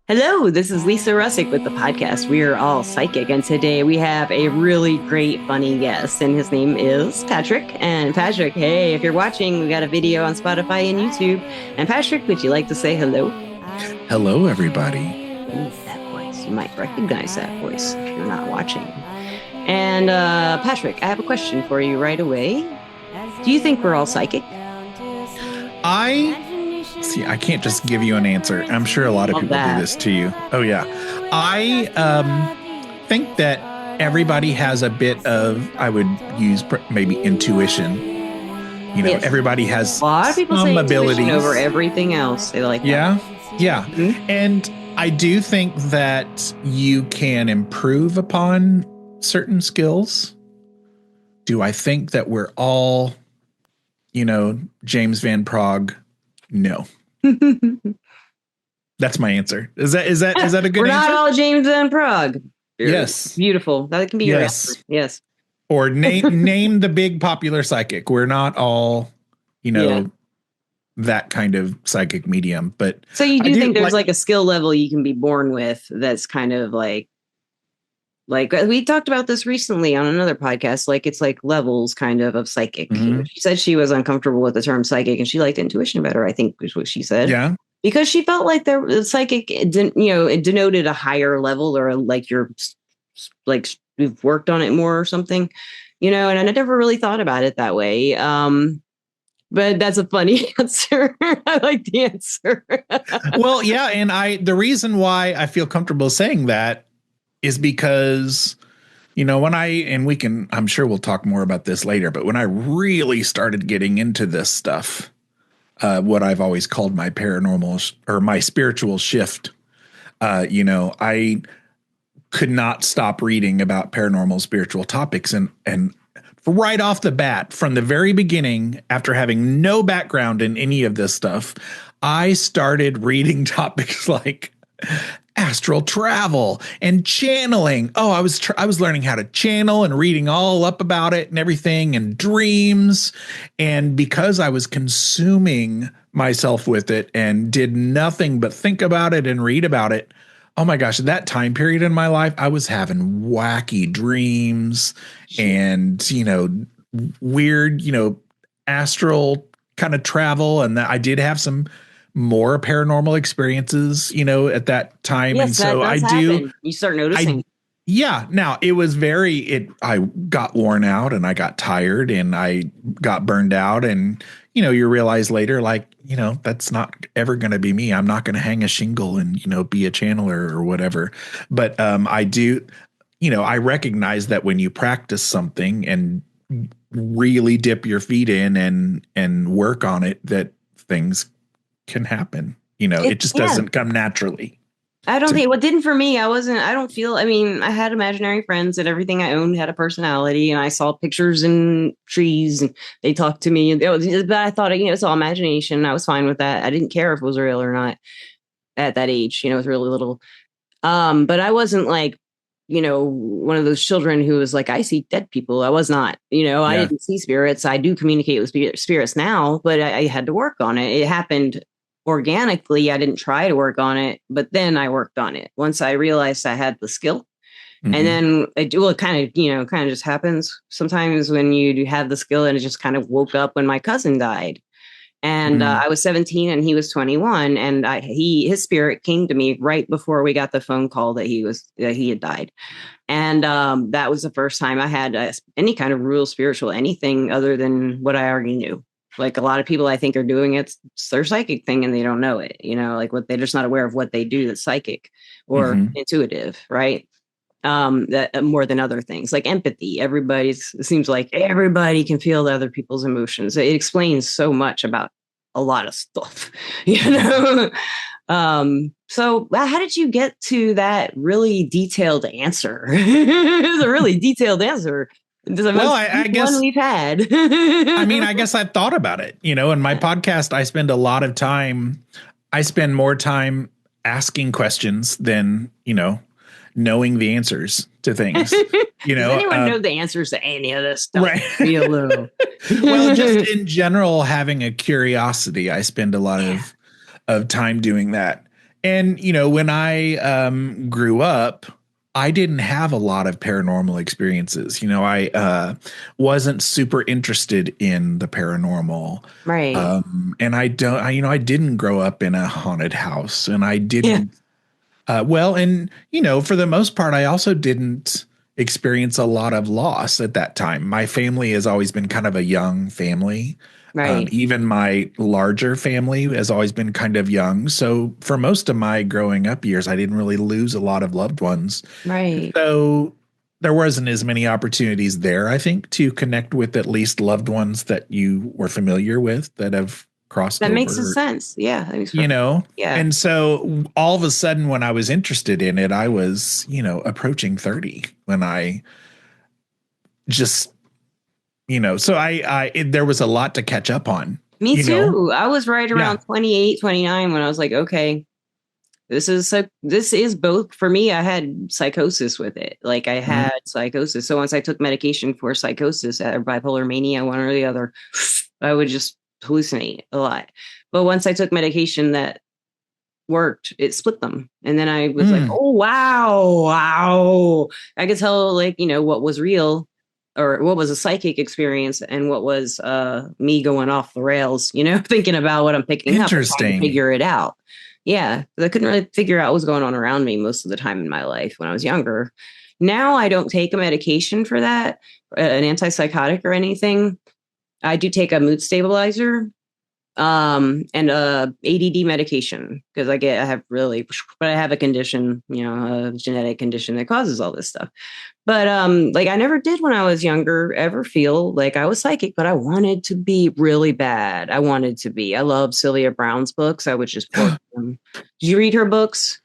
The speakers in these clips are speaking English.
Hello, this is Lisa Russick with the podcast We Are All Psychic, and today we have a really great, funny guest, and his name is Patrick. And Patrick, hey, if you're watching, we got a video on Spotify and YouTube. And Patrick, would you like to say hello? Hello, everybody. Ooh, that voice. You might recognize that voice if you're not watching. And Patrick, I have a question for you right away. Do you think we're all psychic? I can't just give you an answer. I'm sure a lot of people do this to you. Oh, yeah. I think that everybody has a bit of, I would use maybe intuition. You know, everybody has a lot of people some say abilities over everything else. They like that. Yeah. Mm-hmm. And I do think that you can improve upon certain skills. Do I think that we're all, James Van Prague? No. That's my answer. Is that a good answer? We're not all James Van Prague. Yes. Beautiful. That can be your answer. Yes. Or name the big popular psychic. We're not all, that kind of psychic medium. But so you do think there's like a skill level you can be born with that's kind of like we talked about this recently on another podcast. Like it's like levels kind of psychic. Mm-hmm. She said she was uncomfortable with the term psychic and she liked intuition better, I think is what she said. Yeah. Because she felt like the psychic, it denoted a higher level or like you've worked on it more or something, and I never really thought about it that way. But that's a funny answer. I like the answer. Well, yeah. And the reason why I feel comfortable saying that is because, I'm sure we'll talk more about this later, but when I really started getting into this stuff, what I've always called my paranormal or my spiritual shift, I could not stop reading about paranormal spiritual topics. And right off the bat, from the very beginning, after having no background in any of this stuff, I started reading topics like astral travel and channeling. Oh, I was learning how to channel and reading all up about it and everything, and dreams. And because I was consuming myself with it and did nothing but think about it and read about it, oh my gosh, that time period in my life, I was having wacky dreams and, weird, astral kind of travel. And that I did have some more paranormal experiences, at that time. Yes, and so I happen. You start noticing. Now it was I got worn out and I got tired and I got burned out, and, you realize later, that's not ever going to be me. I'm not going to hang a shingle and, be a channeler or whatever. But I do, I recognize that when you practice something and really dip your feet in and work on it, that things can happen. It just doesn't come naturally. I don't think what didn't for me. I had imaginary friends and everything I owned had a personality, and I saw pictures in trees and they talked to me, but I thought, it's all imagination. I was fine with that. I didn't care if it was real or not at that age, it was really little. But I wasn't like, one of those children who was like, I see dead people. I was not, I didn't see spirits. I do communicate with spirits now, but I had to work on it. It happened organically. I didn't try to work on it, but then I worked on it once I realized I had the skill. Mm-hmm. And then it kind of just happens sometimes when you do have the skill. And it just kind of woke up when my cousin died. And I was 17 and he was 21, and his spirit came to me right before we got the phone call that he had died. And that was the first time I had any kind of real spiritual anything other than what I already knew. Like a lot of people I think are doing it's their psychic thing and they don't know it, they're just not aware of what they do that's psychic or intuitive, right? That more than other things like empathy. It seems like everybody can feel the other people's emotions. It explains so much about a lot of stuff, So how did you get to that really detailed answer? It's a really detailed answer. Well, I guess one we've had. I guess I've thought about it, in my podcast, I spend more time asking questions than, knowing the answers to things. Does anyone know the answers to any of this stuff? Right. Well, just in general, having a curiosity, I spend a lot of time doing that. And, when I grew up, I didn't have a lot of paranormal experiences. I wasn't super interested in the paranormal. Right. And I didn't grow up in a haunted house, and I Yeah. didn't, well, and, for the most part, I also didn't experience a lot of loss at that time. My family has always been kind of a young family. Right. Even my larger family has always been kind of young. So for most of my growing up years, I didn't really lose a lot of loved ones. Right. So there wasn't as many opportunities there, I think, to connect with at least loved ones that you were familiar with that have crossed That makes over, sense. Yeah. That makes you perfect. know? Yeah. And so all of a sudden, when I was interested in it, I was, approaching 30 when I just, so there was a lot to catch up on, Me you know? too. I was right Yeah. around 28, 29 when I was like, okay, this is both for me. I had psychosis with it. Like I Mhm. had psychosis. So once I took medication for psychosis or bipolar mania, one or the other, I would just hallucinate a lot. But once I took medication that worked, it split them. And then I was like, Mm. oh wow, wow. I could tell like, what was real or what was a psychic experience and what was me going off the rails, thinking about what I'm picking up and trying to Interesting. figure it out. Yeah. I couldn't really figure out what was going on around me most of the time in my life when I was younger. Now I don't take a medication for that, an antipsychotic or anything. I do take a mood stabilizer and ADD medication because but I have a condition, a genetic condition that causes all this stuff. But like I never did when I was younger ever feel like I was psychic, but I wanted to be really bad. I love Sylvia Browne's books. I would just pour them. Did you read her books?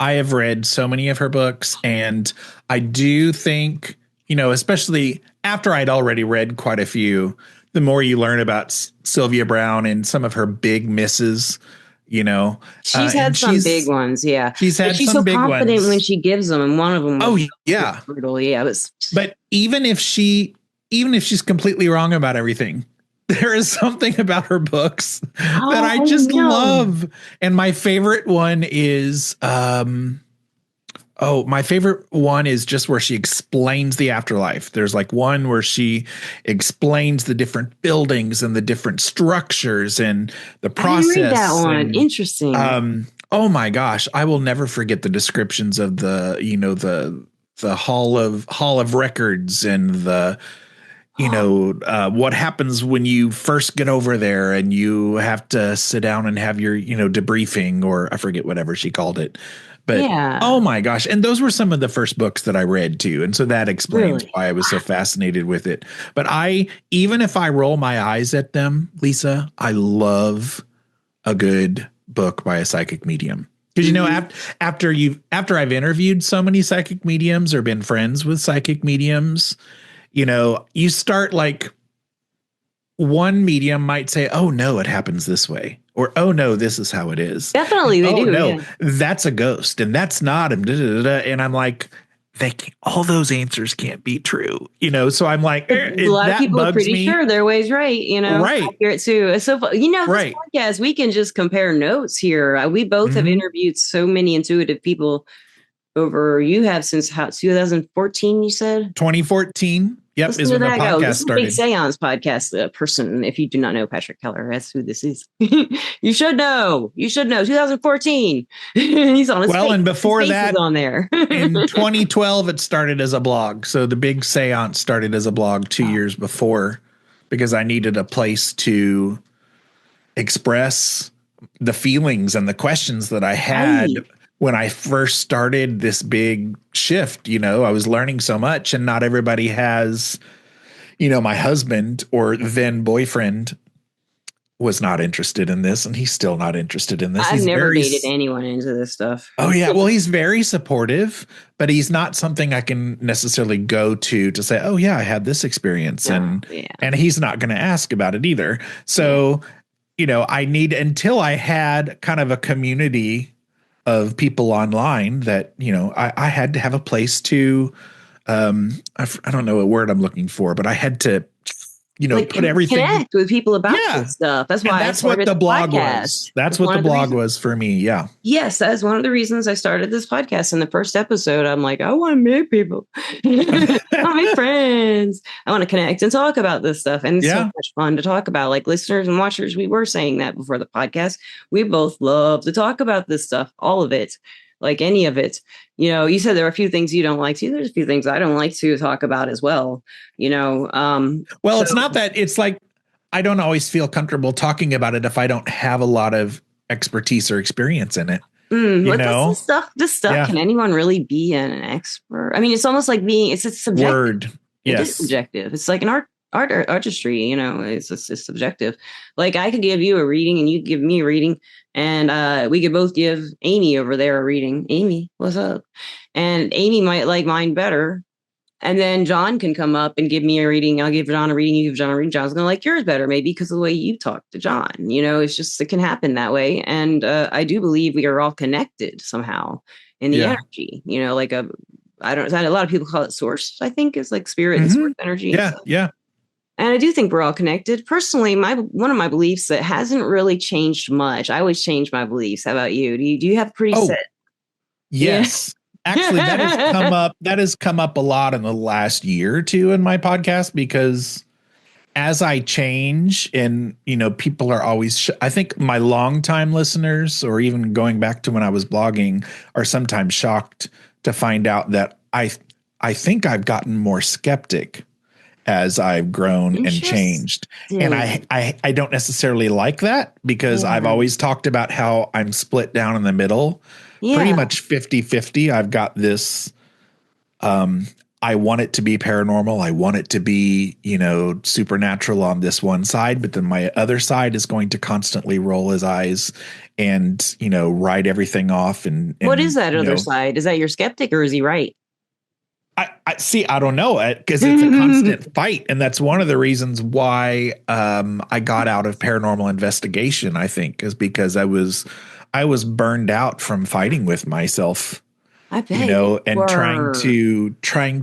I have read so many of her books, and I do think, especially after I'd already read quite a few, the more you learn about Sylvia Browne and some of her big misses, She's had and some big ones, yeah. she's But had she's so some big confident when ones. she gives them, and one of them was Oh yeah, brutal. Yeah, it was. but even if she's completely wrong about everything, there is something about her books that Oh, I I just know. love. And my favorite one is my favorite one is just where she explains the afterlife. There's like one where she explains the different buildings and the different structures and the I didn't read that process. one. And Interesting. oh my gosh, I will never forget the descriptions of the hall of records and the what happens when you first get over there and you have to sit down and have your debriefing, or I forget whatever she called it. But oh Yeah, my gosh, and those were some of the first books that I read too, and so that explains really. why I was so fascinated with it. But I even if I roll my eyes at them, Lisa, I love a good book by a psychic medium. Because Mhm. after I've interviewed so many psychic mediums or been friends with psychic mediums, you start like one medium might say, "Oh no, it happens this way," or "Oh no, this is how it is," and Definitely, they "Oh do. no, Yeah. that's a ghost," and "That's not," and I'm like, all those answers can't be true, So I'm like, A lot of that people are bugs pretty me. sure their way's right, Right, accurate too. It's so this right. podcast, we can just compare notes here. We both have Mhm. interviewed so many intuitive people over, you have since 2014, you said? 2014, yep, Listen is to when the that go. This podcast is a big started. seance podcast person. If you do not know Patrick Keller, that's who this is. You should know. You should know. 2014. He's on his Well, face. and His before face is that, on there. in 2012, it started as a blog. So the big seance started as a blog 2 years before, because I needed a place to express the feelings and the questions that I had Right. when I first started this big shift. I was learning so much, and not everybody has, my husband or then boyfriend was not interested in this, and he's still not interested in this. I've He's never very baited anyone into this stuff. Oh yeah, well he's very supportive, but he's not something I can necessarily go to say, "Oh yeah, I had this experience," No, and yeah, and he's not going to ask about it either. yeah. So, I need until I had kind of a community of people online that, I had to have a place to I don't know what word I'm looking for, but I had to like put everything. connect with people about Yeah. this stuff. That's And why I that's what started the the blog podcast. was. That's what the blog was for me. Yeah. Yes, that is one of the reasons I started this podcast. In the first episode, I'm like, I want to meet people. I want to make friends. I want to connect and talk about this stuff. And it's so Yeah. much fun to talk about. Like listeners and watchers, we were saying that before the podcast. We both love to talk about this stuff, all of it, like any of it. You said there are a few things you don't like to. There's a few things I don't like to talk about as well. Well, it's not that, it's like I don't always feel comfortable talking about it if I don't have a lot of expertise or experience in it. Like this stuff. Yeah. Can anyone really be an expert? I mean, it's almost like it's subjective. Word. Yes. It is subjective. It's like an artistry, it's subjective. Like I could give you a reading and you give me a reading, and we could both give Amy over there a reading. Amy, what's up? And Amy might like mine better. And then John can come up and give me a reading. I'll give John a reading. You give John a reading. John's going to like yours better, maybe because of the way you talk to John. It's just, it can happen that way. And I do believe we are all connected somehow in the energy, like a lot of people call it source, I think, is like spirit and source energy. Yeah. Yeah. And I do think we're all connected. Personally, one of my beliefs that hasn't really changed much. I always change my beliefs. How about you? Do you have pretty set? Yes. Yeah. Actually, that has come up a lot in the last year or two in my podcast, because as I change and, people are always, I think my longtime listeners, or even going back to when I was blogging, are sometimes shocked to find out that I think I've gotten more skeptic as I've grown and changed. And I don't necessarily like that, because I've always talked about how I'm split down in the middle. Yeah. Pretty much 50-50. I've got this, I want it to be paranormal. I want it to be, supernatural on this one side, but then my other side is going to constantly roll his eyes and, write everything off. And what is that other side? Is that your skeptic, or is he right? I see. I don't know, because it's a constant fight. And that's one of the reasons why I got out of paranormal investigation, I think, is because I was burned out from fighting with myself, I bet and trying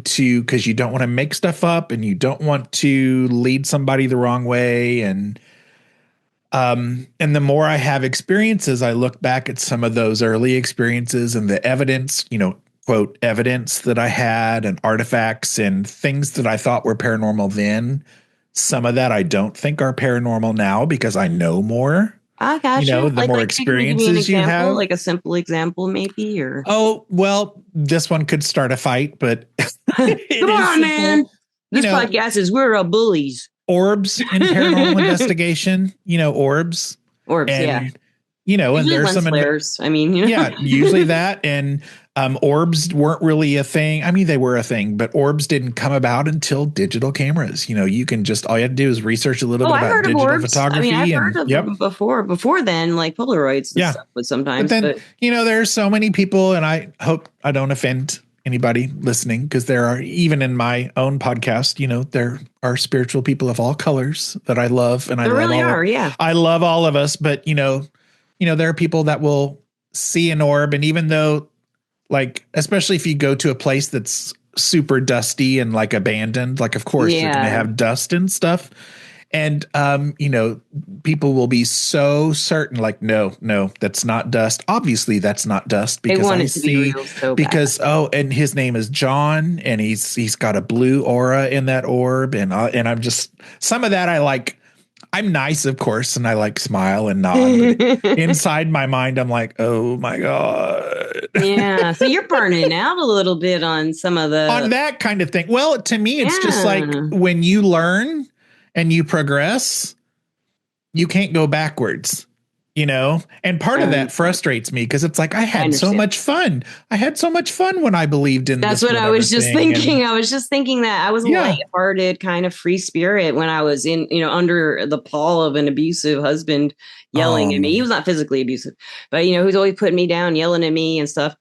to, because you don't want to make stuff up and you don't want to lead somebody the wrong way. And the more I have experiences, I look back at some of those early experiences and the evidence, quote, evidence that I had, and artifacts and things that I thought were paranormal then. Some of that I don't think are paranormal now, because I know more. I got you. The more experiences you have. Like a simple example, maybe, or. Oh, well, this one could start a fight, but. Come on, man. This podcast is, we're bullies. Orbs in paranormal investigation, orbs. Orbs, and, usually and there's some flares. Yeah, usually that. And orbs weren't really a thing. I mean, they were a thing, but orbs didn't come about until digital cameras. You can just, all you have to do is research a little bit about digital photography. I've heard of them before then, like Polaroids and stuff, but sometimes. But then, there's so many people, and I hope I don't offend anybody listening, because there are, even in my own podcast, there are spiritual people of all colors that I love. And I love all of us, but there are people that will see an orb, and even though, like, especially if you go to a place that's super dusty and like abandoned, like, of course you're going to have dust and stuff. And, people will be so certain, like, no, that's not dust. Obviously that's not dust, because I see, because, and his name is John, and he's got a blue aura in that orb. And I'm just, some of that I like. I'm nice, of course, and I like smile and nod. But inside my mind, I'm like, oh my God. Yeah. So you're burning out a little bit on some of on that kind of thing. Well, to me, it's just like, when you learn and you progress, you can't go backwards. And part of that frustrates me, because it's like, I had so much fun. I had so much fun when I believed in this. That's what I was just thinking. I was just thinking that I was a lighthearted kind of free spirit when I was in, under the paw of an abusive husband yelling at me. He was not physically abusive, but, he's always putting me down, yelling at me and stuff.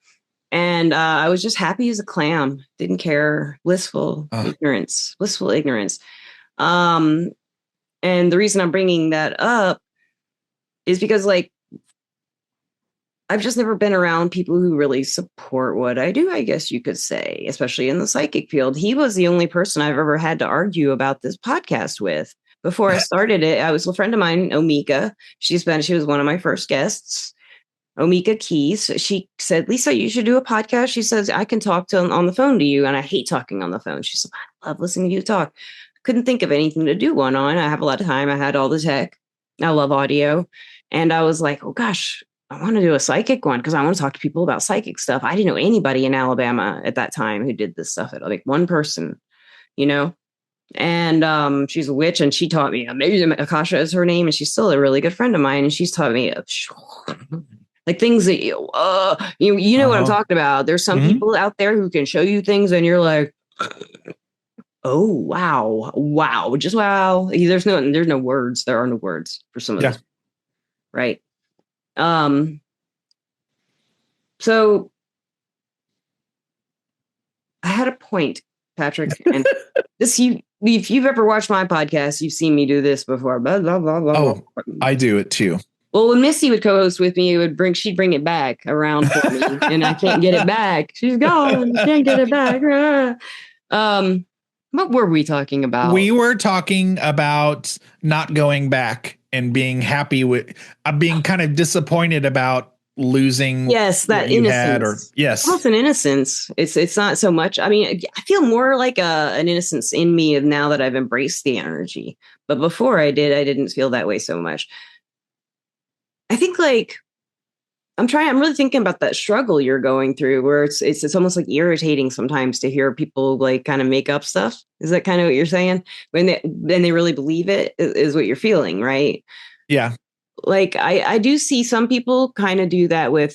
And I was just happy as a clam. Didn't care. Blissful ignorance. And the reason I'm bringing that up is because, like, I've just never been around people who really support what I do, I guess you could say, especially in the psychic field. He was the only person I've ever had to argue about this podcast with. before I started it, I was a friend of mine, Omika. She was one of my first guests. Omika Keys. She said, Lisa, you should do a podcast. She says, I can talk to on the phone to you. And I hate talking on the phone. She said, I love listening to you talk. Couldn't think of anything to do one on. I have a lot of time. I had all the tech. I love audio. And I was like, oh gosh, I want to do a psychic one because I want to talk to people about psychic stuff. I didn't know anybody in Alabama at that time who did this stuff. At like one person, you know, and she's a witch, and she taught me. Maybe Akasha is her name, and she's still a really good friend of mine. And she's taught me like things that you know what I'm talking about. There's some people out there who can show you things, and you're like, oh wow, just wow. There's no words. There are no words for some of this, right? So I had a point, Patrick, and this if you've ever watched my podcast, you've seen me do this before. Blah, blah, blah, blah, oh, I do it too. Well, when Missy would co-host with me, she'd bring it back around for me, and I can't get it back. She's gone. Can't get it back. What were we talking about? We were talking about not going back and being happy with being kind of disappointed about losing. Yes, that innocence. Yes, almost an innocence. It's not so much. I mean, I feel more like an innocence in me now that I've embraced the energy. But before I didn't feel that way so much. I think like I'm really thinking about that struggle you're going through, where it's almost like irritating sometimes to hear people like kind of make up stuff. Is that kind of what you're saying? When they really believe it is what you're feeling, right? Yeah. Like I do see some people kind of do that with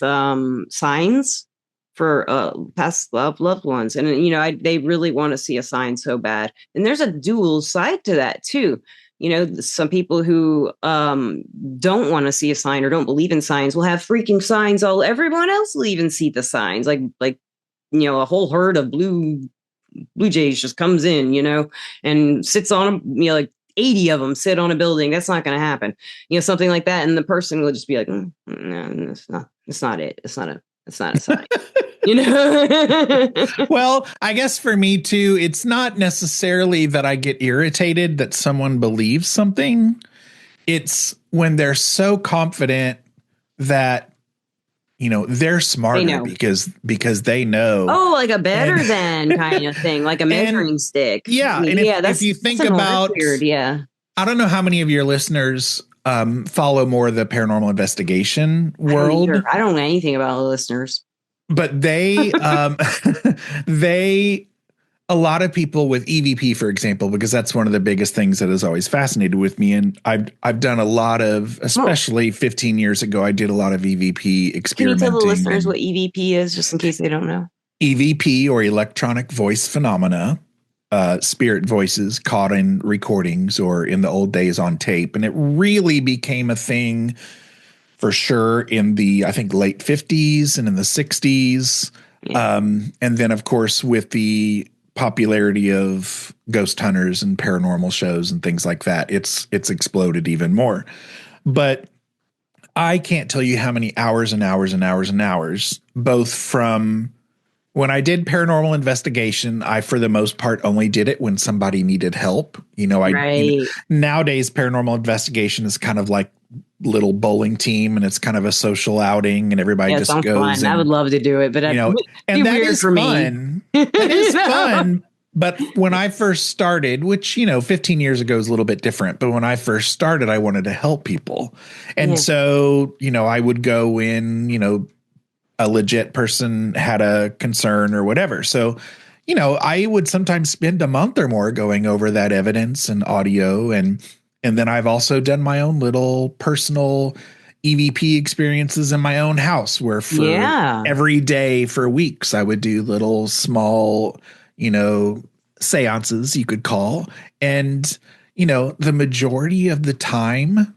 signs for past loved ones, and you know they really want to see a sign so bad. And there's a dual side to that too. You know, some people who don't want to see a sign or don't believe in signs will have freaking signs. Everyone else will even see the signs. Like you know, a whole herd of blue jays just comes in, you know, and sits on them. You know, like 80 of them sit on a building. That's not going to happen. You know, something like that, and the person will just be like, no, it's not. It's not it. It's not a sign. You know? Well, I guess for me too, it's not necessarily that I get irritated that someone believes something. It's when they're so confident that, you know, they're smarter because they know. Oh, like a better than kind of thing, like a measuring stick. Yeah. And if you think about, weird, yeah. I don't know how many of your listeners follow more of the paranormal investigation world. I don't know anything about the listeners. But they, a lot of people with EVP, for example, because that's one of the biggest things that has always fascinated with me. And I've done a lot of, especially 15 years ago, I did a lot of EVP experimenting. Can you tell the listeners what EVP is, just in case they don't know? EVP, or electronic voice phenomena, spirit voices caught in recordings or in the old days on tape. And it really became a thing for sure in the, I think, late 50s and in the 60s. Yeah. And then, of course, with the popularity of ghost hunters and paranormal shows and things like that, it's exploded even more. But I can't tell you how many hours and hours and hours and hours, both from when I did paranormal investigation, I, for the most part, only did it when somebody needed help. You know, nowadays paranormal investigation is kind of like little bowling team, and it's kind of a social outing, and everybody just goes. I would love to do it, but and that is fun. That is fun. But when I first started, which, you know, 15 years ago is a little bit different, but when I first started, I wanted to help people. And so, you know, I would go in, you know, a legit person had a concern or whatever. So, you know, I would sometimes spend a month or more going over that evidence and audio. And then I've also done my own little personal EVP experiences in my own house, where for every day for weeks, I would do little small, you know, seances you could call. And, you know, the majority of the time,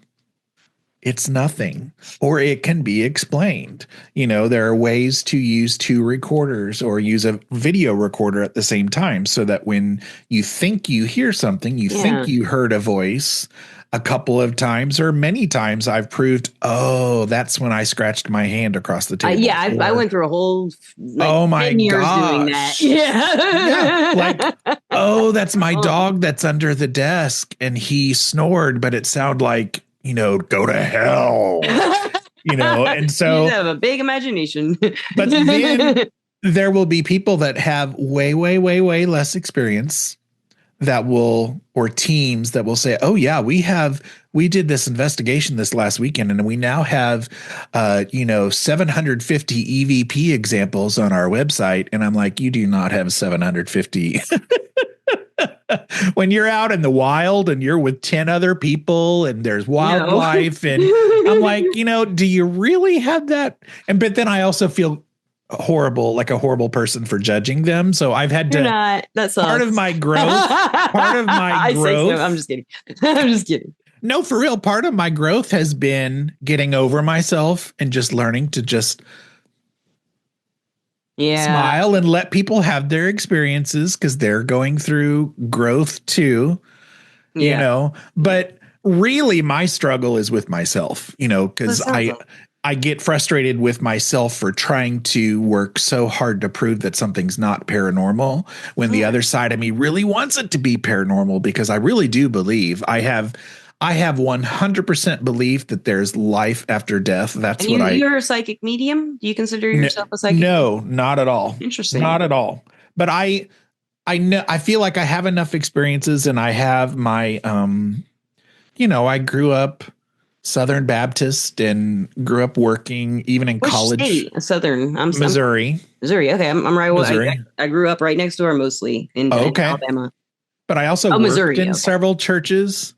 it's nothing, or it can be explained. You know, there are ways to use two recorders or use a video recorder at the same time, so that when you think you hear something, you think you heard a voice, a couple of times or many times I've proved, oh, that's when I scratched my hand across the table. Yeah, I went through a whole like oh my 10 years doing that. gosh. Yeah. Like, Yeah. oh, that's my dog that's under the desk and he snored, but it sounded like, go to hell. And You so just have a big imagination. but then there will be people that have way, way, way, way less experience that will, or teams that will say, oh yeah, we did this investigation this last weekend and we now have, 750 EVP examples on our website. And I'm like, you do not have 750. When you're out in the wild and you're with 10 other people and there's wildlife and I'm like, do you really have that? But then I also feel horrible, like a horrible person for judging them. So I've had You're not. That sucks. part of my growth. I say so. I'm just kidding. I'm just kidding. No, for real. Part of my growth has been getting over myself and just learning to just smile and let people have their experiences because they're going through growth too, but really my struggle is with myself, because I get frustrated with myself for trying to work so hard to prove that something's not paranormal when the other side of me really wants it to be paranormal, because I really do believe I have 100% belief that there's life after death. That's what you're a psychic medium. Do you consider yourself a psychic? No, not at all. Interesting. Not at all. But I know, I feel like I have enough experiences and I have my, I grew up Southern Baptist and grew up working even in college. State? Southern. I'm Missouri. Missouri. Okay. I'm right. Missouri. I grew up right next door, mostly in Alabama. But I also worked in several churches.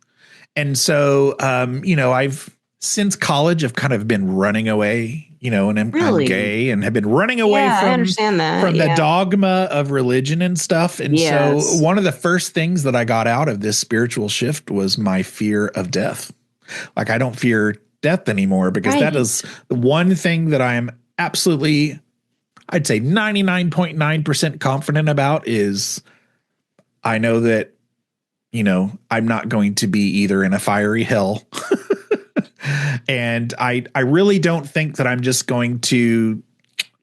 And so, I've since college, I've kind of been running away, and I'm gay and have been running away from, I understand that. from the dogma of religion and stuff. And so one of the first things that I got out of this spiritual shift was my fear of death. Like, I don't fear death anymore because that is the one thing that I am absolutely, I'd say 99.9% confident about is I know that, I'm not going to be either in a fiery hell. And I really don't think that I'm just going to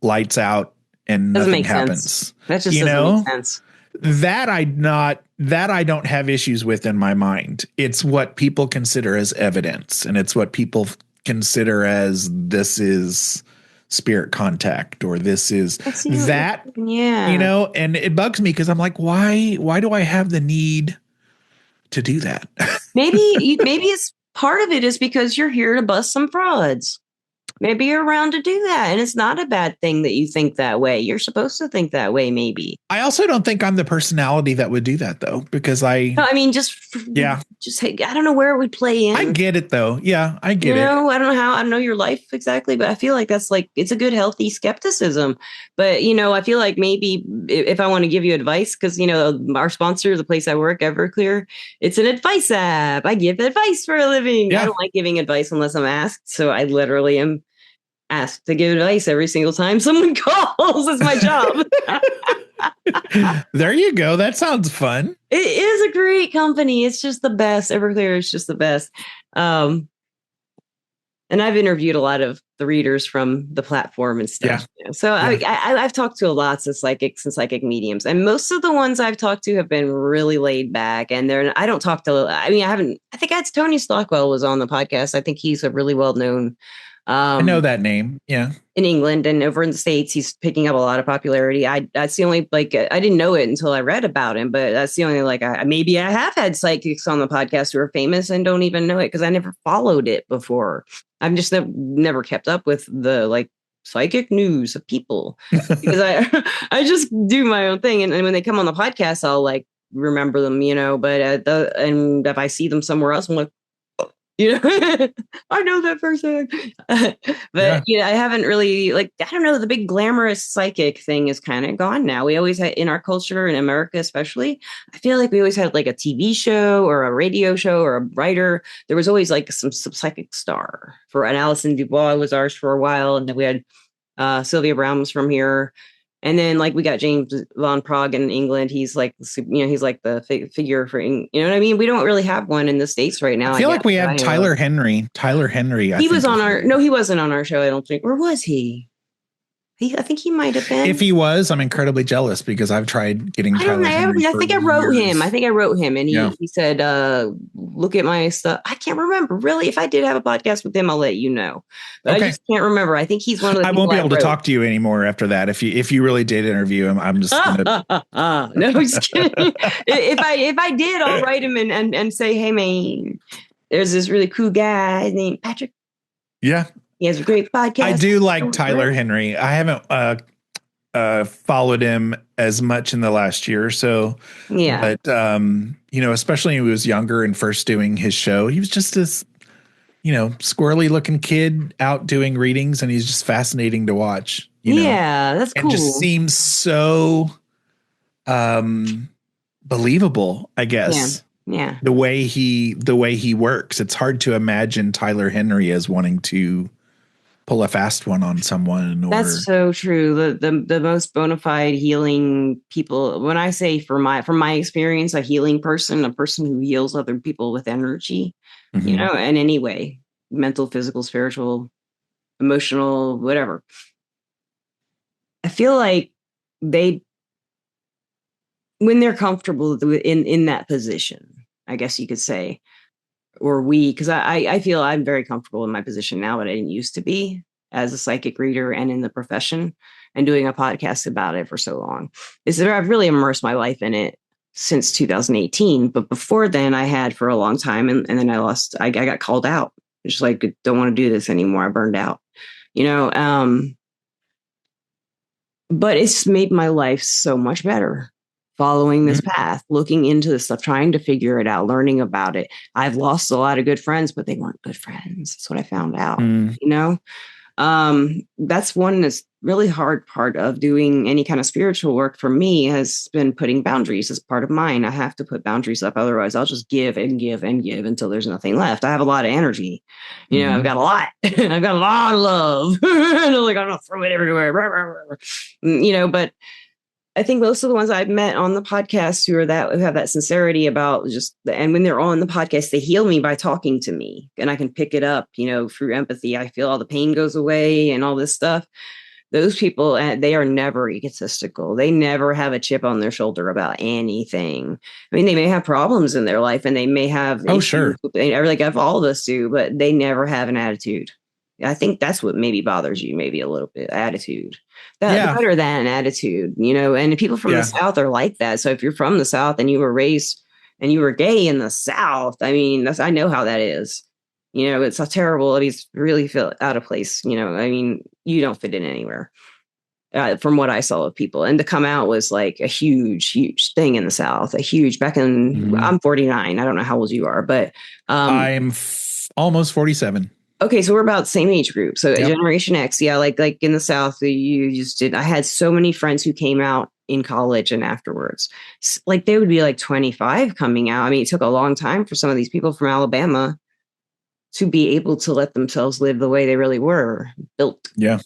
lights out and nothing happens. That just doesn't make sense. That I don't have issues with in my mind. It's what people consider as evidence, and it's what people consider as this is spirit contact or this is that. And it bugs me because I'm like, why do I have the need to do that? maybe it's part of it is because you're here to bust some frauds. Maybe you're around to do that. And it's not a bad thing that you think that way. You're supposed to think that way, maybe. I also don't think I'm the personality that would do that, though, because I don't know where it would play in. I get it, though. Yeah, I get it. I don't know your life exactly, but I feel like that's it's a good, healthy skepticism. But, I feel like maybe if I want to give you advice, because, our sponsor, the place I work, Everclear, it's an advice app. I give advice for a living. Yeah. I don't like giving advice unless I'm asked. So I literally am asked to give advice every single time someone calls. It's my job. There you go. That sounds fun. It is a great company. It's just the best. Everclear is just the best. And I've interviewed a lot of the readers from the platform and stuff. Yeah. So I've talked to lots of psychics and psychic mediums, and most of the ones I've talked to have been really laid back. And I don't talk to. I think that's Tony Stockwell was on the podcast. I think he's a really well known. I know that name. Yeah. In England and over in the States, he's picking up a lot of popularity. That's the only, I didn't know it until I read about him, but that's the only, maybe I have had psychics on the podcast who are famous and don't even know it because I never followed it before. I've just never kept up with the psychic news of people because I just do my own thing. And when they come on the podcast, I'll remember them, but and if I see them somewhere else, I'm like, I know that person. But I haven't really I don't know, the big glamorous psychic thing is kind of gone now. We always had in our culture in America, especially, I feel like we always had a TV show or a radio show or a writer. There was always some psychic star and Alison Dubois was ours for a while. And then we had Sylvia Brown was from here. And then like we got James Von Prague in England. He's like, he's like the figure for, you know what I mean? We don't really have one in the States right now. I I feel guess like we have Tyler Henry. Tyler Henry, I he was think on is our, really. no, he wasn't on our show. I don't think, or was he? I think he might have If been. he was, I'm incredibly jealous because I've tried getting I don't Tyler Henry know. I for think I wrote him. I years. think I wrote him, and Yeah. he said, "Look at my stuff." I can't remember really. If I did have a podcast with him, I'll let you know. But I Okay. just can't remember. I think he's one of the I people won't be I able to wrote. talk to you anymore after that. If you really did interview him, I'm just gonna. No, just kidding. If I did, I'll write him and say, "Hey, man, there's this really cool guy named Patrick. Yeah, He has a great podcast." I do like Tyler Henry. I haven't followed him as much in the last year or so. Yeah. But especially when he was younger and first doing his show, he was just this, squirrely looking kid out doing readings, and he's just fascinating to watch, Yeah, that's and cool. just seems so believable, I guess. Yeah. The way he works. It's hard to imagine Tyler Henry as wanting to pull a fast one on someone. That's so true. The most bona fide healing people. When I say from my experience, a healing person, a person who heals other people with energy, mm-hmm. In any way, mental, physical, spiritual, emotional, whatever. I feel like they, when they're comfortable in that position, I guess you could say, or because I feel I'm very comfortable in my position now, but I didn't used to be as a psychic reader and in the profession, and doing a podcast about it for so long. Is that I've really immersed my life in it since 2018. But before then I had for a long time, and then I got called out. Just like, don't want to do this anymore. I burned out, but it's made my life so much better. Following this path, looking into this stuff, trying to figure it out, learning about it. I've lost a lot of good friends, but they weren't good friends. That's what I found out, That's one that's really hard part of doing any kind of spiritual work for me, has been putting boundaries as part of mine. I have to put boundaries up. Otherwise I'll just give and give and give until there's nothing left. I have a lot of energy. I've got a lot. I've got a lot of love. Like, I'm not throw it everywhere. But I think most of the ones I've met on the podcast who have that sincerity about and when they're on the podcast, they heal me by talking to me, and I can pick it up, through empathy. I feel all the pain goes away and all this stuff. Those people, they are never egotistical. They never have a chip on their shoulder about anything. I mean, they may have problems in their life and they may have sure. Like all of us do, but they never have an attitude. I think that's what maybe bothers you, maybe a little bit, attitude. Better than attitude, and people from the South are like that. So if you're from the South and you were raised and you were gay in the South, I mean, I know how that is. It's a terrible, it's really feel out of place. I mean, you don't fit in anywhere. From what I saw of people, and to come out was like a huge, huge thing in the South, back in, I'm 49. I don't know how old you are, but I'm almost 47. Okay, so we're about the same age group. So Generation X, like in the South, you just did. I had so many friends who came out in college and afterwards. Like they would be like 25 coming out. I mean, it took a long time for some of these people from Alabama to be able to let themselves live the way they really were built. Yeah.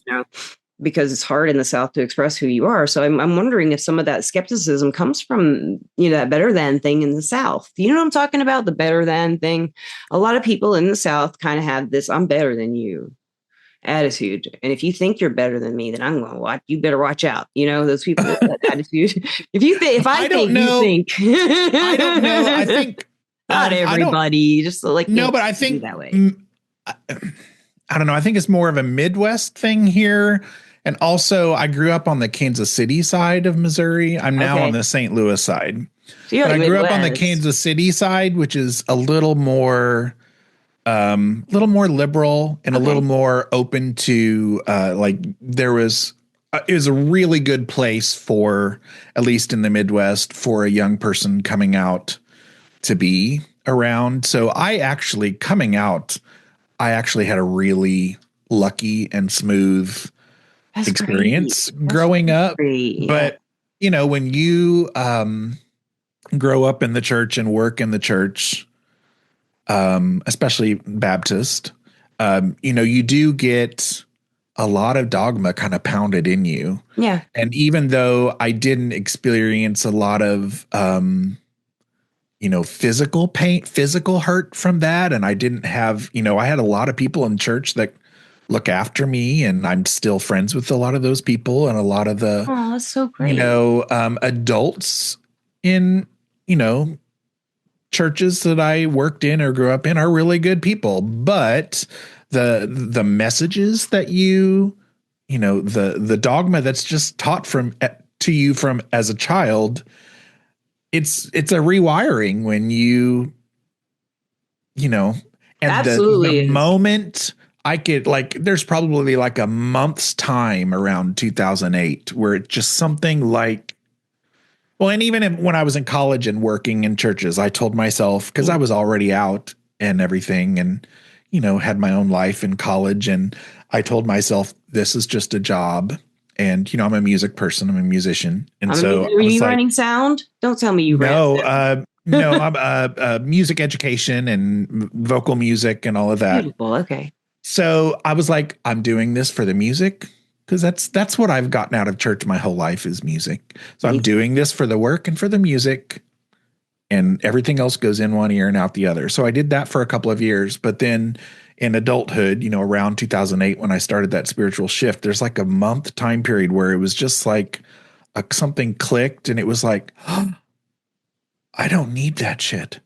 Because it's hard in the South to express who you are. So I'm wondering if some of that skepticism comes from, that better than thing in the South. You know what I'm talking about? The better than thing. A lot of people in the South kind of have this, I'm better than you attitude. And if you think you're better than me, then I'm going to watch. You better watch out. Those people with that attitude. I don't know. I think not everybody, just like, no, but I think that way. I don't know. I think it's more of a Midwest thing here. And also, I grew up on the Kansas City side of Missouri. I'm now on the St. Louis side. So but I grew up on the Kansas City side, which is a little more liberal and a little more open to it was a really good place for, at least in the Midwest, for a young person coming out to be around. So I actually had a really lucky and smooth experience growing up. But, when you grow up in the church and work in the church, especially Baptist, you do get a lot of dogma kind of pounded in you. Yeah. And even though I didn't experience a lot of, physical pain, physical hurt from that, and I didn't have, I had a lot of people in church that look after me, and I'm still friends with a lot of those people and a lot of the, Oh, that's so great. adults in, churches that I worked in or grew up in are really good people. But the messages that the dogma that's just taught to you from as a child, it's a rewiring when and the Absolutely is. moment I could, like, there's probably like a month's time around 2008 where it's just something like, well, and even when I was in college and working in churches, I told myself, because I was already out and everything and, had my own life in college. And I told myself, this is just a job. And, I'm a music person, I'm a musician. And so Were I was you like, running sound? Don't tell me you ran no, sound. no, I'm music education and vocal music and all of that. Beautiful. Okay. So I was like, I'm doing this for the music because that's what I've gotten out of church my whole life is music. So I'm doing this for the work and for the music, and everything else goes in one ear and out the other. So I did that for a couple of years, but then in adulthood, around 2008 when I started that spiritual shift, there's like a month time period where it was just like something clicked, and it was like, oh, I don't need that shit.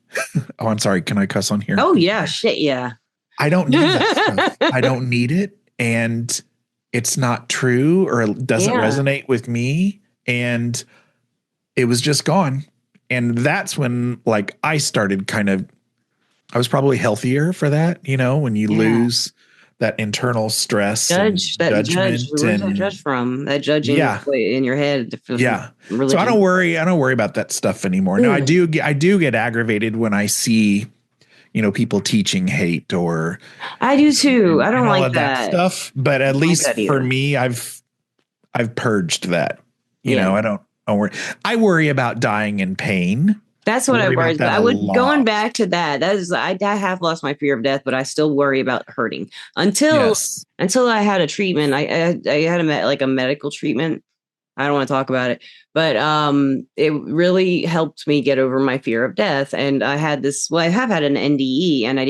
Oh, I'm sorry. Can I cuss on here? Oh yeah, shit yeah. I don't need that stuff. I don't need it. And it's not true, or it doesn't resonate with me. And it was just gone. And that's when, like, I started I was probably healthier for that, when you lose that internal stress and judgment. Where's that judge from? That judging in your head. Yeah. Religion. So I don't worry about that stuff anymore. Now I do get aggravated when I see, people teaching hate, or I do too. I don't all like of that stuff. But at least for me, I've purged that. I don't worry. I worry about dying in pain. That's what I worry about. I would going back to that. That is, I have lost my fear of death, but I still worry about hurting until I had a treatment. I had a medical treatment. I don't want to talk about it, but it really helped me get over my fear of death. And I had this. Well, I have had an NDE, and I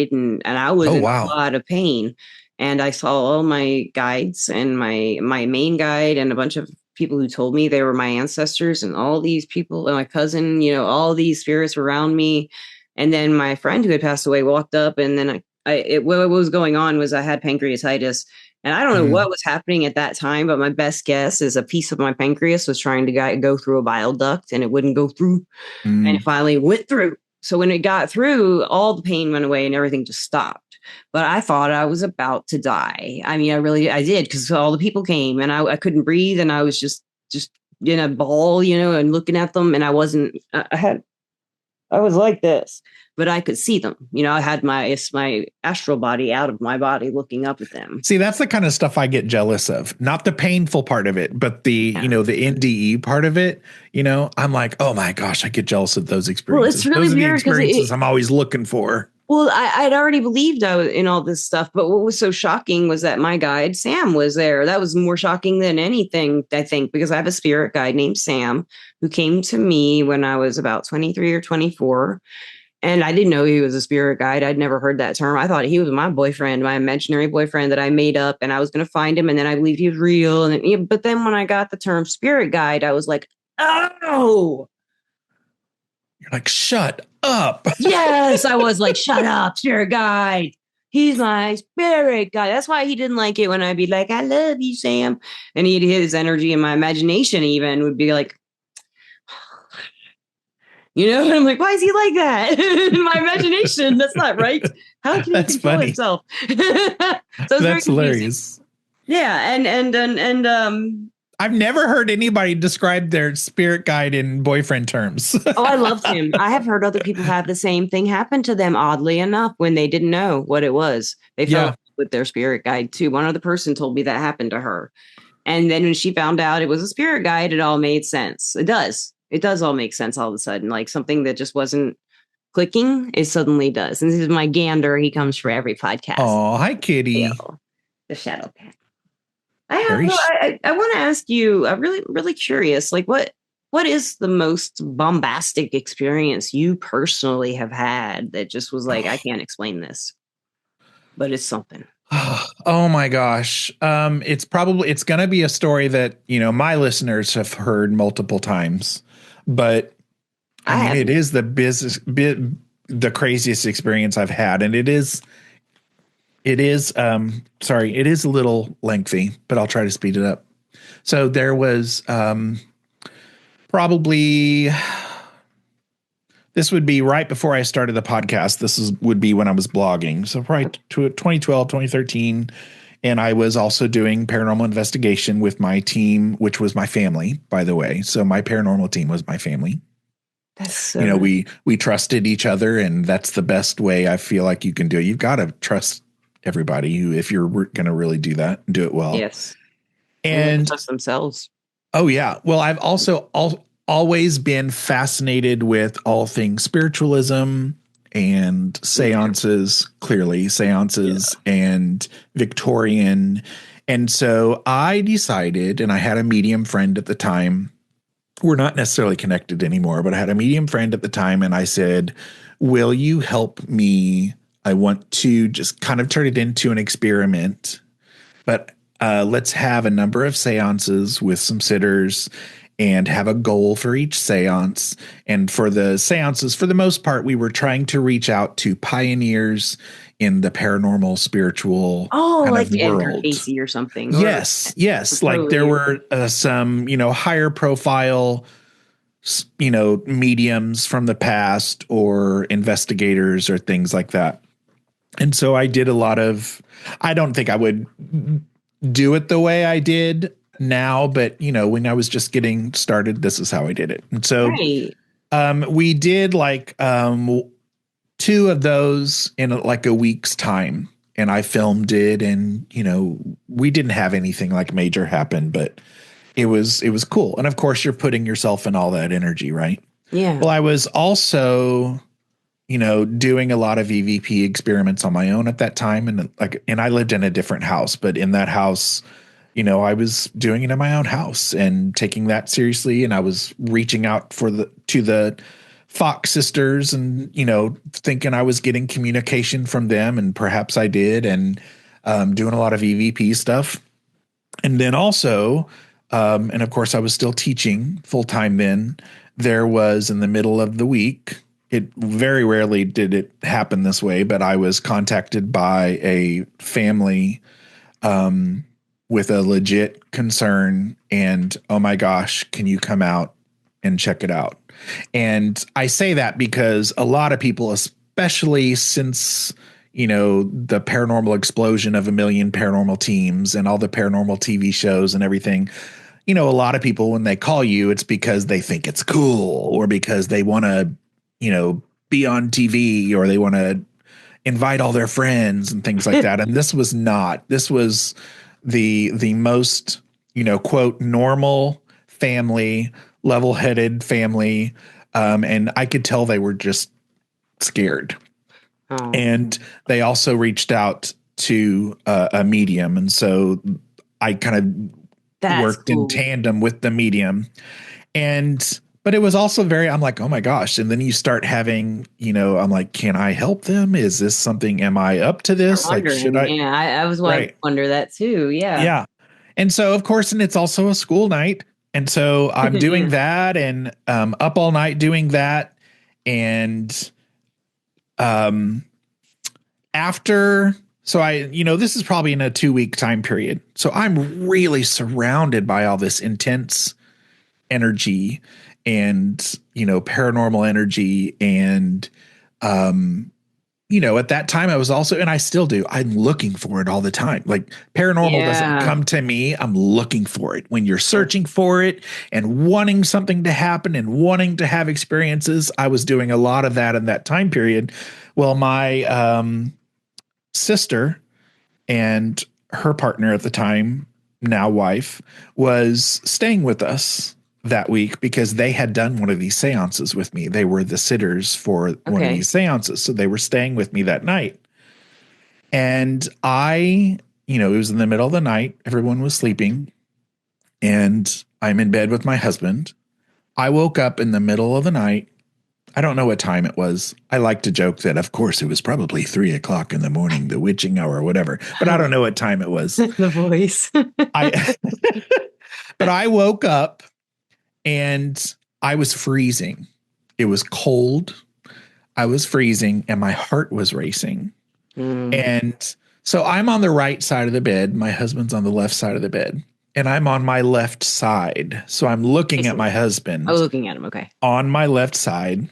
was in a lot of pain. And I saw all my guides and my main guide and a bunch of people who told me they were my ancestors, and all these people and my cousin, all these spirits were around me. And then my friend who had passed away walked up, and then what was going on was I had pancreatitis. And I don't know what was happening at that time, but my best guess is a piece of my pancreas was trying to go through a bile duct, and it wouldn't go through. And it finally went through. So when it got through, all the pain went away and everything just stopped. But I thought I was about to die. I mean, I did, because all the people came, and I couldn't breathe, and I was just in a ball, and looking at them, and I was like this, but I could see them. I had my astral body out of my body looking up at them. See, that's the kind of stuff I get jealous of. Not the painful part of it, but the, the NDE part of it. I'm like, oh my gosh, I get jealous of those experiences. Well, it's really weird, those are the experiences I'm always looking for. Well, I'd already believed I was in all this stuff, but what was so shocking was that my guide, Sam, was there. That was more shocking than anything, I think, because I have a spirit guide named Sam who came to me when I was about 23 or 24. And I didn't know he was a spirit guide. I'd never heard that term. I thought he was my boyfriend, my imaginary boyfriend that I made up, and I was going to find him. And then I believed he was real. But then when I got the term spirit guide, I was like, oh. You're like, shut up. Yes, I was like, shut up, spirit guide. He's my spirit guide. That's why he didn't like it when I'd be like, I love you, Sam. And he'd hit his energy, and my imagination even would be like, and I'm like, why is he like that? In my imagination, that's not right. How can he control himself? So that's hilarious. Yeah, and I've never heard anybody describe their spirit guide in boyfriend terms. Oh, I loved him. I have heard other people have the same thing happen to them, oddly enough, when they didn't know what it was. They fell with their spirit guide too. One other person told me that happened to her. And then when she found out it was a spirit guide, it all made sense. It does. It does all make sense all of a sudden. Like something that just wasn't clicking, it suddenly does. And this is my gander. He comes for every podcast. Oh, hi, kitty. The shadow cat. I have. Very, Well, I want to ask you. I'm really curious. Like, what is the most bombastic experience you personally have had that just was like, I can't explain this, but it's something. oh my gosh. It's going to be a story that, my listeners have heard multiple times, but I I mean, it haven't. is the craziest experience I've had. And sorry, it is a little lengthy, but I'll try to speed it up. So there was, probably, this would be right before I started the podcast. Would be when I was blogging. So probably 2012, 2013. And I was also doing paranormal investigation with my team, which was my family, by the way. So my paranormal team was my family. That's so. We trusted each other, and that's the best way I feel like you can do it. You've got to trust everybody if you're going to really do that and do it well. Yes. And they And trust themselves. oh yeah, well, I've also always been fascinated with all things spiritualism and seances, clearly seances and Victorian. And so I decided, and I had a medium friend at the time. We're not necessarily connected anymore, but I had a medium friend at the time, and I said, will you help me? I want to just kind of turn it into an experiment, but let's have a number of seances with some sitters and have a goal for each seance. And for the seances, for the most part, we were trying to reach out to pioneers in the paranormal spiritual Oh, kind like of Edgar world. Casey or something. Or Yes. Like there totally. were some, higher profile, mediums from the past or investigators or things like that. And so I did a lot of, I don't think I would do it the way I did now, but when I was just getting started, this is how I did it. And so Right. we did like two of those in like a week's time, and I filmed it, and we didn't have anything like major happen, but it was cool. And of course you're putting yourself in all that energy, right? Yeah. Well, I was also doing a lot of EVP experiments on my own at that time. And I lived in a different house, but in that house, I was doing it in my own house and taking that seriously. And I was reaching out to the Fox sisters and, thinking I was getting communication from them, and perhaps I did, and doing a lot of EVP stuff. And then also, and of course I was still teaching full time then. There was in the middle of the week, it very rarely did it happen this way, but I was contacted by a family with a legit concern, and oh my gosh, can you come out and check it out? And I say that because a lot of people, especially since the paranormal explosion of a million paranormal teams and all the paranormal TV shows and everything, a lot of people, when they call you, it's because they think it's cool, or because they want to be on TV, or they want to invite all their friends and things like that. And this was not. This was the most, quote, normal family, level-headed family. And I could tell they were just scared. Oh, And they also reached out to a medium. And so I kind of that's worked in cool. tandem with the medium. But it was also I'm like, oh my gosh. And then you start having, I'm like, can I help them? Is this something, am I up to this? I'm Like, should I? wondering. Yeah, I was Right. wonder that too. Yeah. Yeah. And so, of course, and it's also a school night. And so I'm doing Yeah. that, and up all night doing that. And after, so this is probably in a 2-week time period. So I'm really surrounded by all this intense energy and, paranormal energy. And, at that time I was also, and I still do, I'm looking for it all the time. Like paranormal doesn't come to me. I'm looking for it. When you're searching for it and wanting something to happen and wanting to have experiences, I was doing a lot of that in that time period. Well, my sister and her partner at the time, now wife, was staying with us that week because they had done one of these seances with me. They were the sitters for one of these seances. So they were staying with me that night. And I it was in the middle of the night. Everyone was sleeping, and I'm in bed with my husband. I woke up in the middle of the night. I don't know what time it was. I like to joke that, of course, it was probably 3 o'clock in the morning, the witching hour or whatever, but I don't know what time it was. The voice. I, but I woke up and I was freezing. It was cold. I was freezing and my heart was racing. And so I'm on the right side of the bed. My husband's on the left side of the bed. And I'm on my left side. So I'm looking at my husband. Oh, looking at him. Okay. On my left side.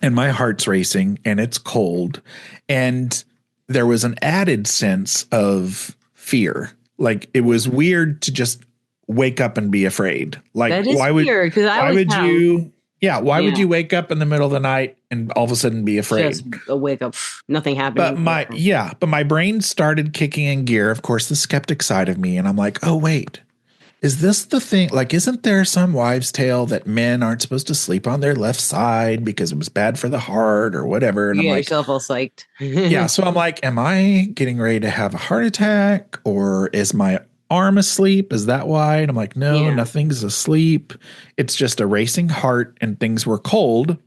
And my heart's racing and it's cold. And there was an added sense of fear. Like it was weird to just wake up and be afraid. Like that is why weird, why would you would you wake up in the middle of the night and all of a sudden be afraid? Just a wake up, nothing happened. But my brain started kicking in gear. Of course, the skeptic side of me. And I'm like, oh, wait. Is this the thing? Like, isn't there some wives' tale that men aren't supposed to sleep on their left side because it was bad for the heart or whatever? And you I'm get like, yourself all psyched. yeah. So I'm like, am I getting ready to have a heart attack or is my arm asleep? Is that why? And I'm like, no, nothing's asleep. It's just a racing heart and things were cold.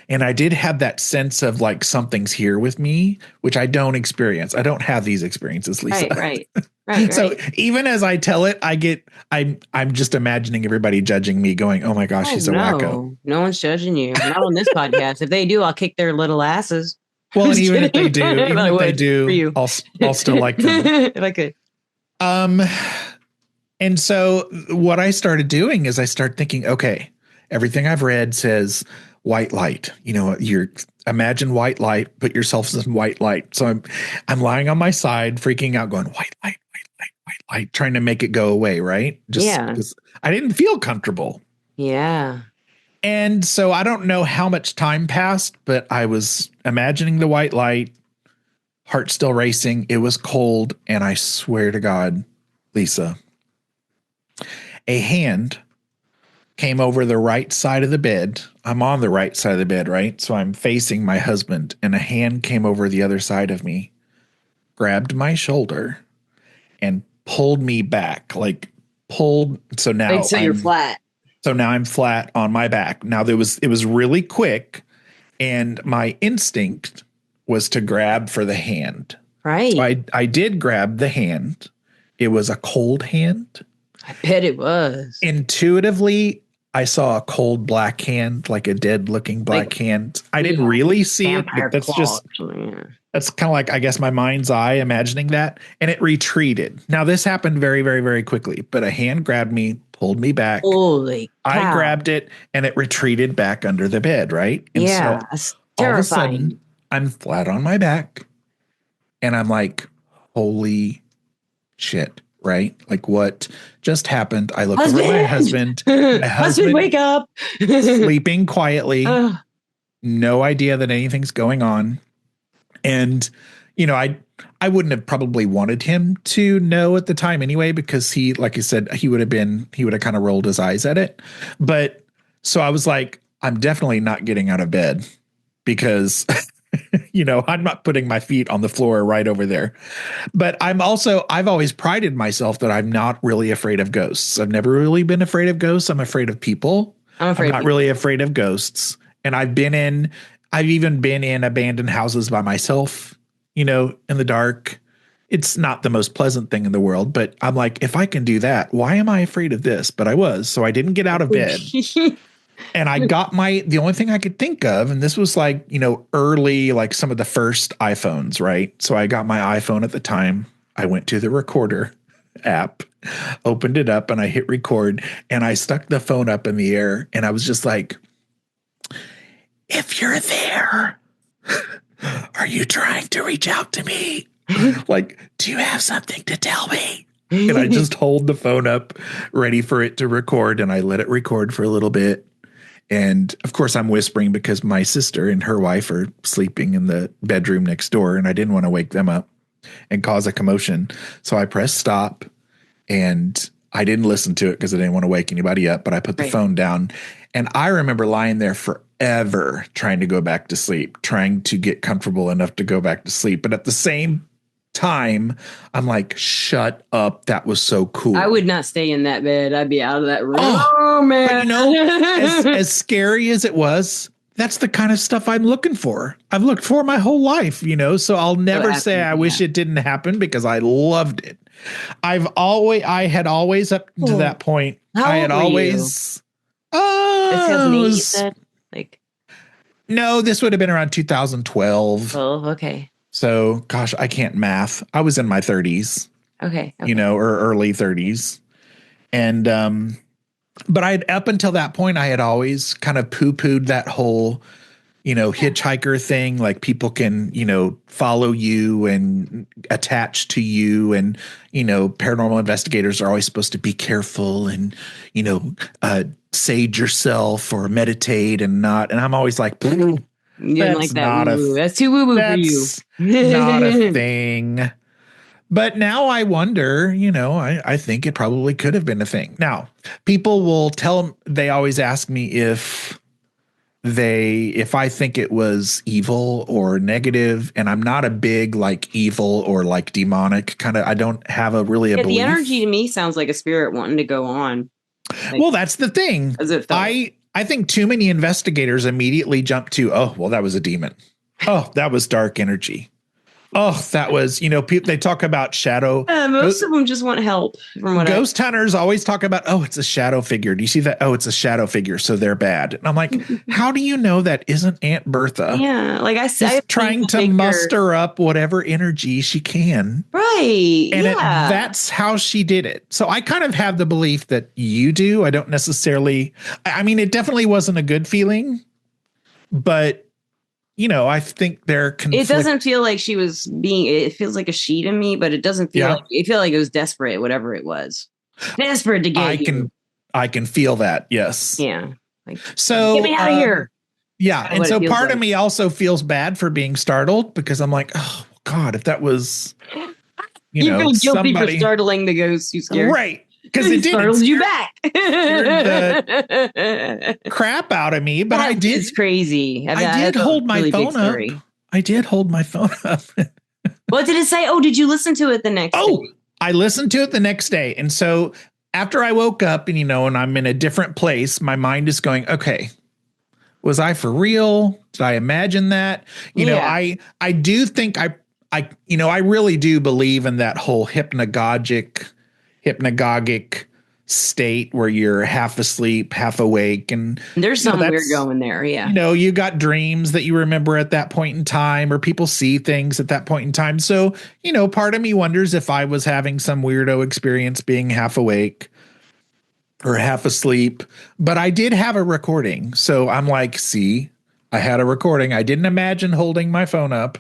And I did have that sense of like something's here with me, which I don't experience. I don't have these experiences, Lisa. Right. So even as I tell it, I'm just imagining everybody judging me going, oh my gosh, she's a wacko. No one's judging you. Not on this podcast. If they do, I'll kick their little asses. Well, and even if they do, I'll still like them. If I could. And so what I started doing is I started thinking, okay, everything I've read says white light, you're imagine white light, put yourself in some white light. So I'm lying on my side, freaking out, going white light, trying to make it go away. Right. Because I didn't feel comfortable. Yeah. And so I don't know how much time passed, but I was imagining the white light, heart still racing. It was cold. And I swear to God, Lisa, a hand came over the right side of the bed. I'm on the right side of the bed, right? So I'm facing my husband and a hand came over the other side of me, grabbed my shoulder and pulled me back, so now you're flat. So now I'm flat on my back. Now it was really quick and my instinct was to grab for the hand. Right. So I did grab the hand. It was a cold hand. I bet it was. Intuitively, I saw a cold black hand, like a dead looking black hand. I didn't really see it, but that's that's kind of like, I guess, my mind's eye imagining that. And it retreated. Now, this happened very, very, very quickly, but a hand grabbed me, pulled me back. Holy cow. I grabbed it and it retreated back under the bed, right? And so that's terrifying. All of a sudden, I'm flat on my back and I'm like, holy shit. Right? Like what just happened? I look over at my husband. My husband, wake up. Sleeping quietly. No idea that anything's going on. And, I wouldn't have probably wanted him to know at the time anyway, because he, like you said, he would have kind of rolled his eyes at it. But so I was like, I'm definitely not getting out of bed because I'm not putting my feet on the floor right over there. But I've always prided myself that I'm not really afraid of ghosts. I've never really been afraid of ghosts. I'm afraid of people. I'm not really afraid of ghosts. And I've even been in abandoned houses by myself, in the dark. It's not the most pleasant thing in the world, but I'm like, if I can do that, why am I afraid of this? But I was, so I didn't get out of bed. And I got the only thing I could think of, and this was like, early, like some of the first iPhones, right? So I got my iPhone at the time. I went to the recorder app, opened it up, and I hit record, and I stuck the phone up in the air, and I was just like, if you're there, are you trying to reach out to me? Like, do you have something to tell me? And I just hold the phone up, ready for it to record, and I let it record for a little bit. And of course, I'm whispering because my sister and her wife are sleeping in the bedroom next door, and I didn't want to wake them up and cause a commotion. So I pressed stop, and I didn't listen to it because I didn't want to wake anybody up, but I put the phone down. And I remember lying there forever trying to go back to sleep, trying to get comfortable enough to go back to sleep. But at the same time, I'm like, shut up. That was so I cool. would not stay in that bed. I'd be out of that room. Oh, Oh but man. you know, as scary as it was, that's the kind of stuff I'm looking for. I've looked for my whole life, you know, so I'll So never say happy, I yeah. wish it didn't happen because I loved it. I had always up to Oh. that point, I How had old were you? always, it 2008, you was, said? Like, no, this would have been around 2012. oh, okay. So, gosh, I can't math. I was in my 30s, Okay. you Okay. know, or early 30s. And, but I up until that point, I had always kind of poo pooed that whole, you know, hitchhiker thing. Like people can, you know, follow you and attach to you. And, you know, paranormal investigators are always supposed to be careful and, you know, sage yourself or meditate and not. And I'm always like, You didn't that's like that not woo a, woo. That's too woo woo for you. that's not a thing. But now I wonder, you know, I think it probably could have been a thing. Now, people will tell, they always ask me if I think it was evil or negative, and I'm not a big like evil or like demonic kind of, I don't have a really a Yeah, the belief. energy to me sounds like a spirit wanting to go on. Like, Well, that's the thing. as it felt. I think too many investigators immediately jump to, oh, well, that was a demon. Oh, that was dark energy. Oh, that was, you know, people, they talk about shadow. Most of them just want help from what Ghost hunters always talk about, oh, it's a shadow figure. Do you see that? Oh, it's a shadow figure. So they're bad. And I'm like, how do you know that isn't Aunt Bertha? Yeah, like I Just have trying to muster up whatever energy she can. Right. And Yeah. that's how she did it. So I kind of have the belief that you do. I don't necessarily, I mean, it definitely wasn't a good feeling, but you know, I think they're It doesn't feel like she was being, it feels like a she to me, but it doesn't feel like, it felt like it was desperate, whatever it was. Desperate to get you. I can feel that. Yes. Yeah. Like, so get me out of here. Yeah. And so part like. of me also feels bad for being startled because I'm like, oh God, if that was, you know, feel guilty somebody for startling the ghost you scared. Right. Because it did startled you back. the crap out of me, but I did. It's crazy. I did hold my phone up. I did hold my phone up. What did it say? Oh, did you listen to it the next day? I listened to it the next day. And so after I woke up and, you know, and I'm in a different place, my mind is going, okay, was I for real? Did I imagine that? You know, I do think you know, I really do believe in that whole hypnagogic state where you're half asleep, half awake. And there's something weird going there. Yeah. You know, you got dreams that you remember at that point in time, or people see things at that point in time. So, you know, part of me wonders if I was having some weirdo experience being half awake or half asleep, but I did have a recording. So I'm like, see, I had a recording. I didn't imagine holding my phone up,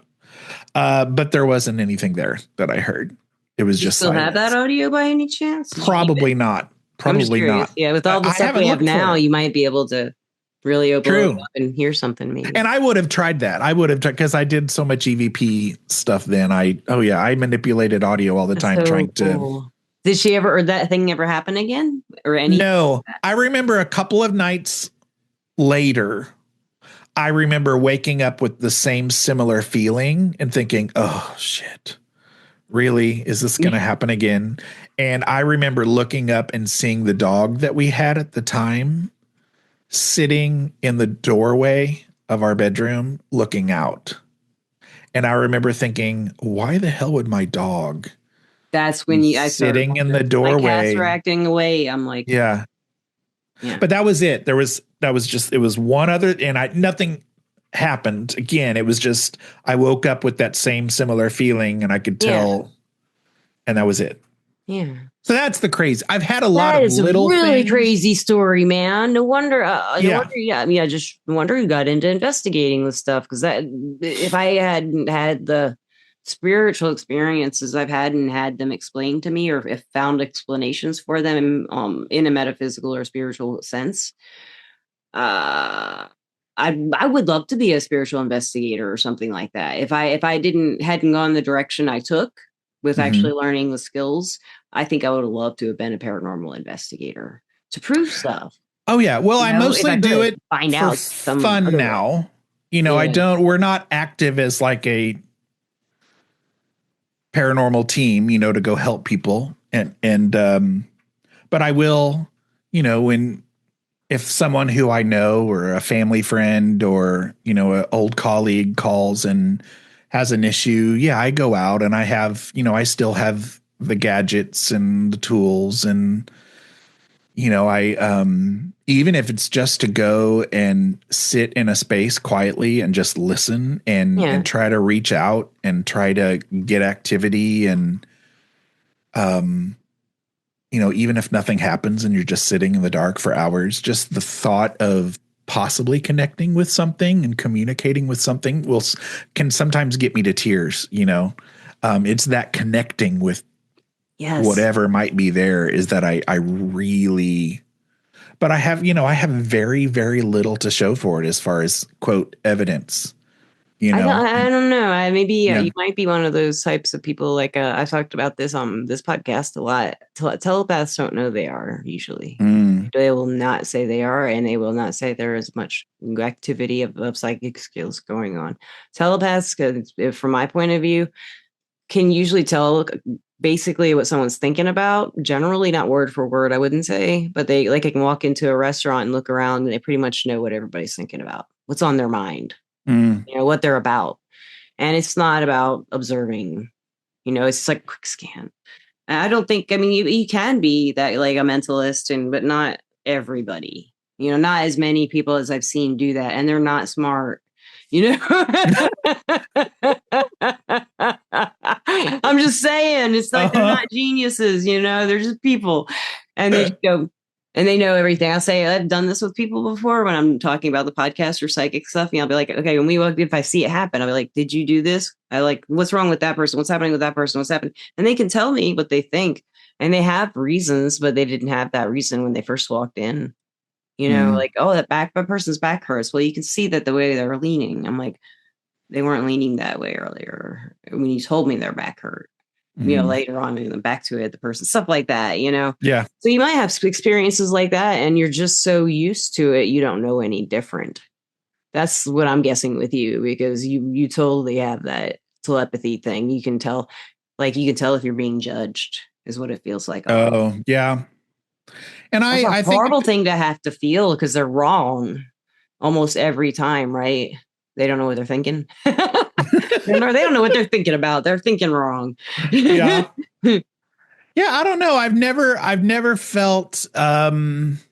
but there wasn't anything there that I heard. It was just still silence. Have that audio by any chance? Probably not. Probably not. Yeah, with all the stuff we have now, you might be able to really open it up and hear something maybe. And I would have tried that. I would have tried because I did so much EVP stuff then. I manipulated audio all the time trying to. Did she ever, or that thing ever happen again? Or any? No, I remember a couple of nights later, I remember waking up with the same similar feeling and thinking, oh shit. Really? Is this going to happen again? And I remember looking up and seeing the dog that we had at the time sitting in the doorway of our bedroom looking out. And I remember thinking, why the hell would my dog? That's when I sitting in the doorway. My cats were acting away. I'm like, yeah. But that was it. It was one other, and nothing happened again. It was just I woke up with that same similar feeling and I could tell, and that was it. Yeah. So that's the crazy. I've had a lot of little really things. Crazy story, man. No wonder. Just no wonder you got into investigating this stuff, because that if I hadn't had the spiritual experiences I've had and had them explained to me, or if found explanations for them in a metaphysical or spiritual sense, I would love to be a spiritual investigator or something like that. If I hadn't gone the direction I took with actually learning the skills, I think I would have loved to have been a paranormal investigator to prove stuff. Oh yeah. Well, I mostly do it find out some fun now. You know, we're not active as like a paranormal team, to go help people. But I will, when if someone who I know or a family friend or, an old colleague calls and has an issue, yeah, I go out and I have, I still have the gadgets and the tools and, I, even if it's just to go and sit in a space quietly and just listen and try to reach out and try to get activity and, even if nothing happens and you're just sitting in the dark for hours, just the thought of possibly connecting with something and communicating with something can sometimes get me to tears. It's that connecting with whatever might be there is that I really, but I have very, very little to show for it as far as quote evidence. I don't know. Maybe you might be one of those types of people. Like I talked about this on this podcast a lot. Telepaths don't know they are usually. They will not say they are, and they will not say there is much activity of psychic skills going on. Telepaths, from my point of view, can usually tell basically what someone's thinking about. Generally, not word for word, I wouldn't say, but they can walk into a restaurant and look around, and they pretty much know what everybody's thinking about, what's on their mind. What they're about. And it's not about observing, it's just like a quick scan. I don't think, you can be that like a mentalist but not everybody, not as many people as I've seen do that. And they're not smart, I'm just saying, it's like they're not geniuses, they're just people. And they just go, and they know everything. I'll say, I've done this with people before when I'm talking about the podcast or psychic stuff. I'll be like, okay, if I see it happen, I'll be like, did you do this? What's wrong with that person? What's happening with that person? What's happening? And they can tell me what they think. And they have reasons, but they didn't have that reason when they first walked in. That person's back hurts. Well, you can see that the way they're leaning. I'm like, they weren't leaning that way earlier when you told me their back hurt. Later on, and back to it, the person, stuff like that, Yeah. So you might have experiences like that, and you're just so used to it, you don't know any different. That's what I'm guessing with you, because you totally have that telepathy thing. You can tell if you're being judged, is what it feels like. Oh, yeah. And I think horrible thing to have to feel because they're wrong almost every time, right? They don't know what they're thinking. They don't know what they're thinking about. They're thinking wrong. Yeah. Yeah. I don't know. I've never felt, sometimes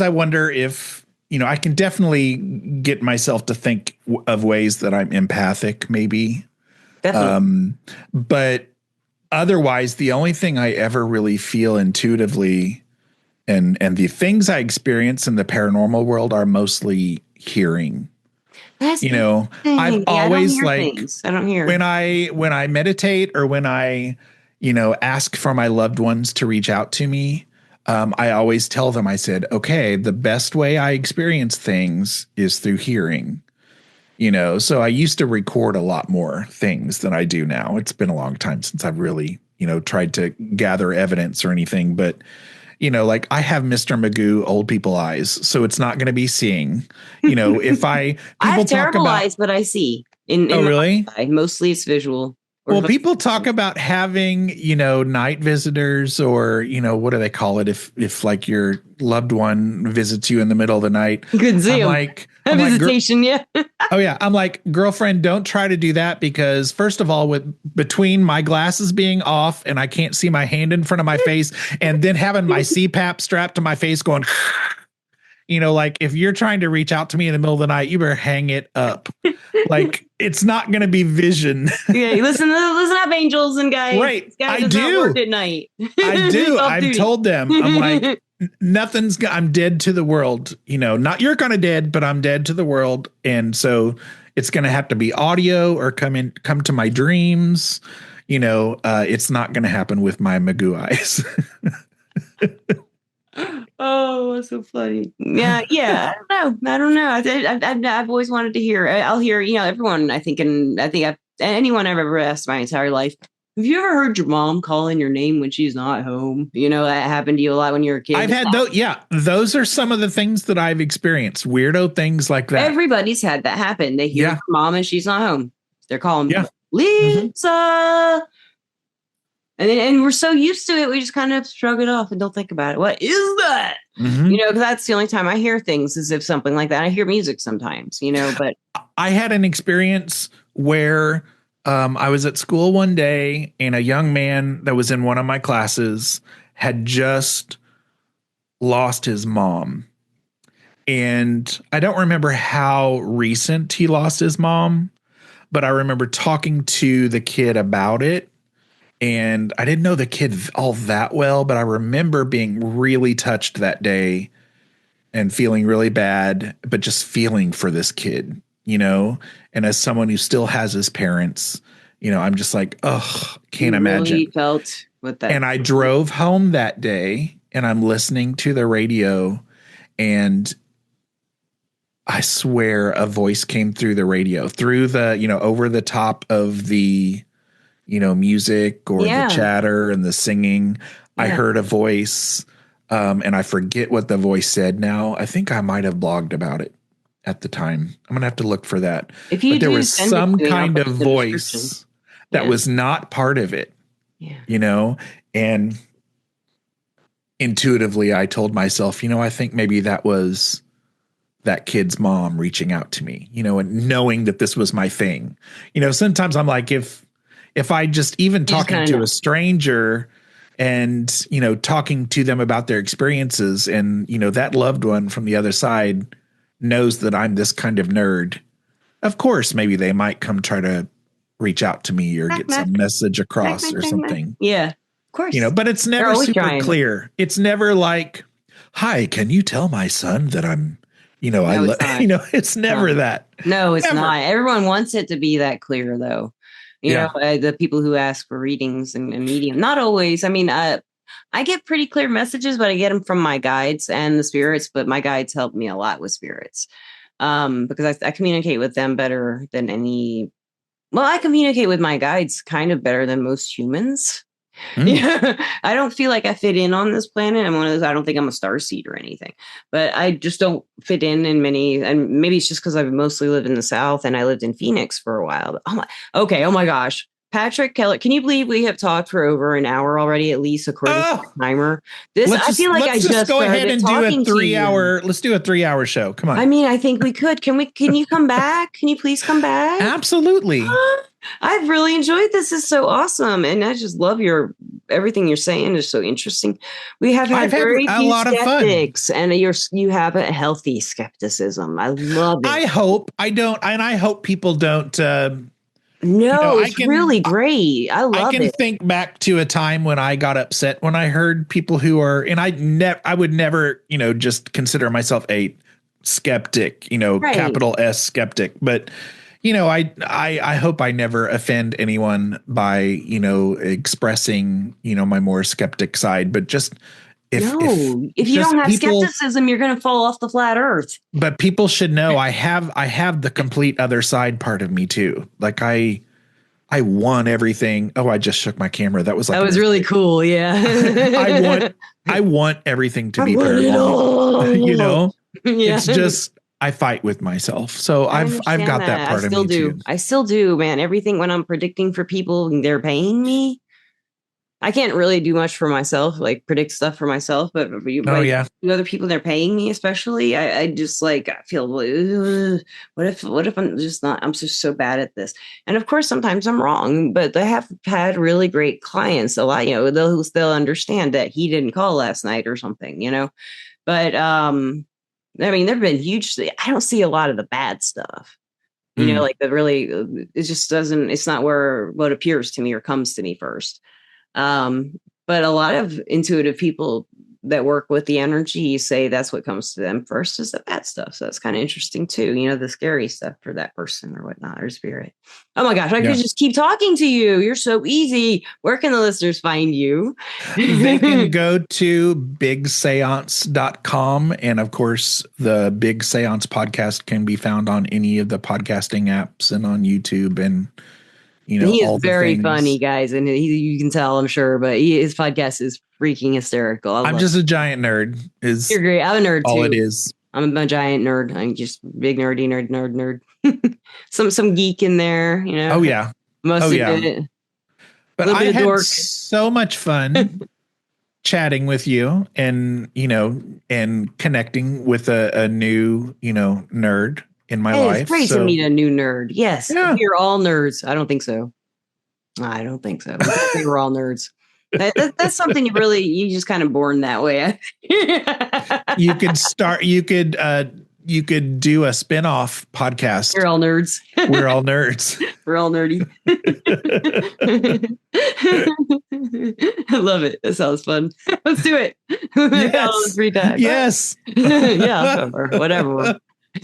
I wonder if, I can definitely get myself to think of ways that I'm empathic, maybe. Definitely. But otherwise, the only thing I ever really feel intuitively and the things I experience in the paranormal world are mostly hearing. I've always I don't hear when I meditate or when I, ask for my loved ones to reach out to me. I always tell them, I said, okay, the best way I experience things is through hearing, so I used to record a lot more things than I do now. It's been a long time since I've really, tried to gather evidence or anything, but I have Mr. Magoo old people eyes, so it's not going to be seeing, if I have terrible eyes, but I see in really? Mostly it's visual. Well, people talk about having, night visitors or, what do they call it? If like your loved one visits you in the middle of the night. Good see I'm visitation, yeah. Oh yeah. I'm like, girlfriend, don't try to do that because first of all, between my glasses being off and I can't see my hand in front of my face and then having my CPAP strapped to my face going, if you're trying to reach out to me in the middle of the night, you better hang it up. Like it's not going to be vision. Yeah, listen up, angels and guys. Right, I do. Work at night. I do. I've told them. I'm like, I'm dead to the world. Not you're kind of dead, but I'm dead to the world, and so it's going to have to be audio or come to my dreams. It's not going to happen with my Magoo eyes. Oh, that's so funny. Yeah. I don't know. I've always wanted to hear. I'll hear. Everyone. I think anyone I've ever asked my entire life. Have you ever heard your mom calling your name when she's not home? That happened to you a lot when you were a kid. I've had those. Yeah, those are some of the things that I've experienced. Weirdo things like that. Everybody's had that happen. They hear mom and she's not home. They're calling. Yeah. Mhm. Lisa. And we're so used to it, we just kind of shrug it off and don't think about it. What is that? Mhm. Because that's the only time I hear things is if something like that. I hear music sometimes, but I had an experience where I was at school one day and a young man that was in one of my classes had just lost his mom. And I don't remember how recent he lost his mom, but I remember talking to the kid about it. And I didn't know the kid all that well, but I remember being really touched that day and feeling really bad, but just feeling for this kid, And as someone who still has his parents, I'm just like, oh, can't you really imagine. felt with that. And I drove home that day and I'm listening to the radio and I swear a voice came through the radio, through the, over the top of the, music or the Yeah. chatter and the singing. I Yeah. heard a voice, and I forget what the voice said now. I think I might have blogged about it at the time. I'm going to have to look for that. If you But there do, was send it some to me and I'll kind put of it in the description. voice that Yeah. was not part of it, Yeah. And intuitively I told myself, I think maybe that was that kid's mom reaching out to me, and knowing that this was my thing. Sometimes I'm like, if I just even You just talking kind of to know. a stranger and, talking to them about their experiences and, that loved one from the other side knows that I'm this kind of nerd. Of course, maybe they might come try to reach out to me or Knock, get knock, some message knock, across knock, or knock, knock. something, Yeah. Of course. but it's They're never always super trying. clear. It's never like, hi, can you tell my son that I'm, I No, love, it's not. it's never No. that. No, it's Never. not. Everyone wants it to be that clear, though. Yeah. The people who ask for readings and medium, not always. I mean, I get pretty clear messages, but I get them from my guides and the spirits. But my guides help me a lot with spirits, because I communicate with them better than any. Well, I communicate with my guides kind of better than most humans. Yeah, I don't feel like I fit in on this planet. I'm one of those. I don't think I'm a starseed or anything, but I just don't fit in many. And maybe it's just because I've mostly lived in the South and I lived in Phoenix for a while. But okay. Oh my gosh, Patrick Keller. Can you believe we have talked for over an hour already, at least according to the timer? I feel like I Let's just go ahead started and do a talking to you. let's do a 3 hour show. Come I on. mean, I think we could. Can you come back? Can you please come back? Absolutely. I've really enjoyed this. This is so awesome. And I just love everything you're saying is so interesting. We have had I've had very a few lot of fun. skeptics and you have a healthy skepticism. I love it. I hope people don't, No, it's really great. I I love can it. think back to a time when I got upset when I heard people who are, and I would never, just consider myself a skeptic, Right. capital S skeptic, but I hope I never offend anyone by, expressing, my more skeptic side, but just if you just don't have people, skepticism, you're going to fall off the flat earth. but people should know I have the complete other side part of me too. Like I want everything. Oh, I just shook my camera. That was like That was really cool. Yeah. I want everything to be want it all. paranormal. Yeah. It's just I fight with myself. So I've got that part of me too. I still do, man. Everything when I'm predicting for people and they're paying me, I can't really do much for myself, like predict stuff for myself, but Oh yeah. other people they're paying me, especially, I just like I feel what if I'm just not I'm just so bad at this. And of course sometimes I'm wrong, but they have had really great clients a lot, they'll understand that he didn't call last night or something, But I mean, there've been huge I don't see a lot of the bad stuff. Like the really it just doesn't it's not where what appears to me or comes to me first. But a lot of intuitive people that work with the energy say that's what comes to them first is the bad stuff. So that's kind of interesting too, the scary stuff for that person or whatnot, or spirit. Oh my gosh, I could just keep talking to you. You're so easy. Where can the listeners find you? They can go to bigseance.com. And of course, the Big Seance podcast can be found on any of the podcasting apps and on YouTube and he all is very things. funny, guys, and you can tell, I'm sure, but his podcast is freaking hysterical. I'm just a giant nerd. You're great. I'm a nerd all too. It is. I'm a giant nerd. I'm just big nerdy nerd. Some geek in there, Oh yeah. Must Oh, yeah. admit, a But little I bit of had dork. so much fun chatting with you and, and connecting with a new, nerd in my Hey, it's life. great to So, meet a new nerd. Yes, yeah, we are all nerds. I don't think so. I don't think so. We can't say we're all nerds. That's something you just kind of born that way. you could start, you could do a spin-off podcast. We're all nerds. We're all nerds. We're all nerdy. I love it. That sounds fun. Let's do it. All the Yes. free time. Yes. Yeah, or whatever.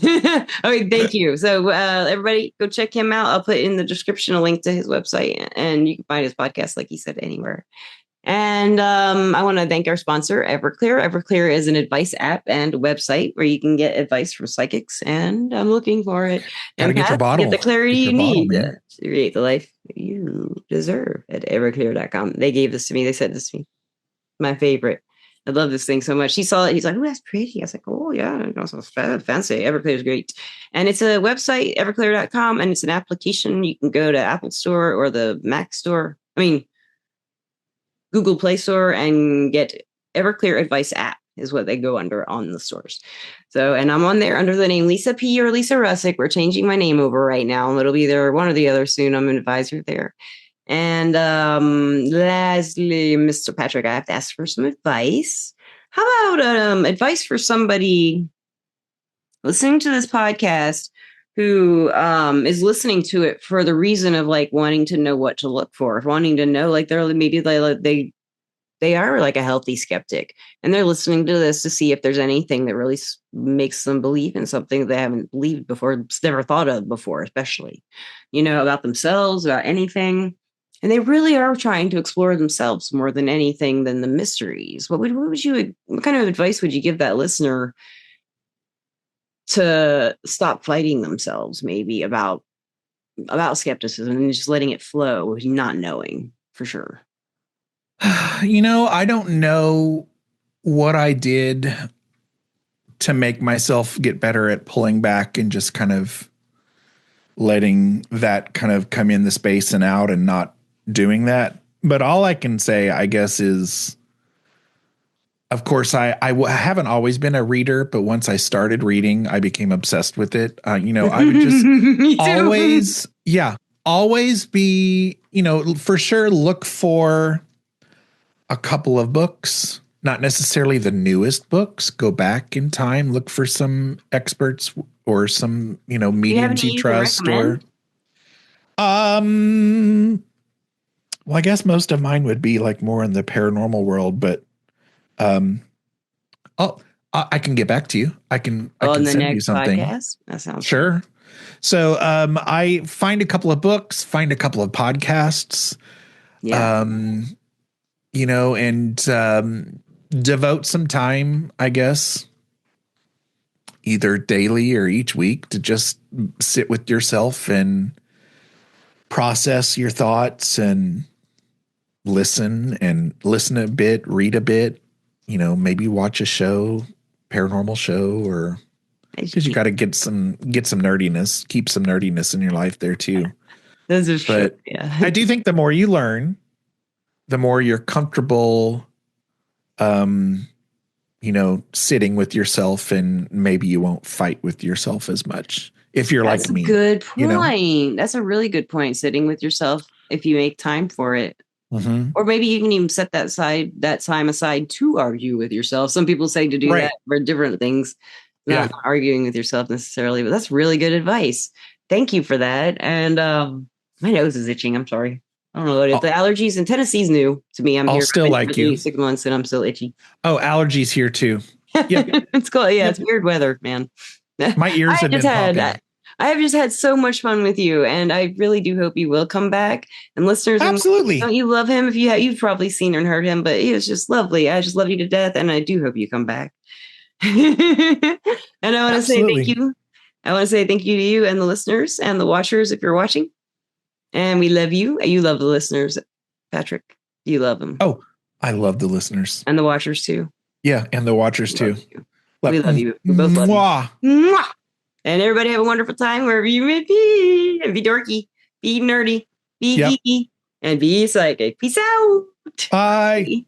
Okay, thank you. So everybody go check him out. I'll put in the description a link to his website, and you can find his podcast, like he said, anywhere. And I want to thank our sponsor, Everclear. Everclear is an advice app and website where you can get advice from psychics, and I'm looking for it. Gotta And get your bottle. get the clarity Get you your bottle, need man. to create the life you deserve at everclear.com. They gave this to me. They said this to me. My favorite. I love this thing so much. He saw it. He's like, "Oh, that's pretty." I was like, "Oh, yeah, it's so fancy." Everclear is great. And it's a website, everclear.com, and it's an application. You can go to Apple Store or the Mac Store. I mean, Google Play Store and get Everclear Advice app is what they go under on the stores. So, and I'm on there under the name Lisa P or Lisa Russick. We're changing my name over right now. It'll be there one or the other soon. I'm an advisor there. And lastly, Mr. Patrick, I have to ask for some advice. How about advice for somebody listening to this podcast who is listening to it for the reason of like wanting to know what to look for, wanting to know like they are like a healthy skeptic, and they're listening to this to see if there's anything that really makes them believe in something they haven't believed before, never thought of before, especially, about themselves, about anything. And they really are trying to explore themselves more than anything than the mysteries. What kind of advice would you give that listener to stop fighting themselves, maybe about skepticism and just letting it flow, not knowing for sure? I don't know what I did to make myself get better at pulling back and just kind of letting that kind of come in the space and out and not doing that. But all I can say, I guess, is, of course, I haven't always been a reader, but once I started reading, I became obsessed with it. I would just always be, for sure, look for a couple of books, not necessarily the newest books. Go back in time, look for some experts or some, mediums you trust, or well, I guess most of mine would be like more in the paranormal world, but I can get back to you. I can send you something. Podcast? That sounds sure. Good. So I find a couple of books, find a couple of podcasts. Yeah. And devote some time, I guess, either daily or each week, to just sit with yourself and process your thoughts and listen a bit, read a bit, maybe watch a paranormal show, or because you got to get some nerdiness, keep some nerdiness in your life there too. Those are true. Yeah. I do think the more you learn, the more you're comfortable, sitting with yourself, and maybe you won't fight with yourself as much if you're like me. That's a good point. That's a really good point. Sitting with yourself, if you make time for it. Mm-hmm. Or maybe you can even set that time aside to argue with yourself. Some people say to do that for different things, not arguing with yourself necessarily, but that's really good advice. Thank you for that. And my nose is itching. I'm sorry. I don't know what the allergies in Tennessee's new to me. I'm I'll here still for 6 months and I'm still itchy. Oh, allergies here too. Yep. It's cool. Yeah, it's weird weather, man. My ears have been popping. I have just had so much fun with you, and I really do hope you will come back. And listeners, absolutely, don't you love him? If you've probably seen and heard him, but he was just lovely. I just love you to death, and I do hope you come back. And I want to say thank you. I want to say thank you to you and the listeners and the watchers if you're watching. And we love you. You love the listeners, Patrick. You love them. Oh, I love the listeners and the watchers too. Yeah, and the watchers too. We love you. We both love you. Mwah! And everybody have a wonderful time wherever you may be. And be dorky, be nerdy. be Yep. geeky, and be psychic. Peace out. Bye.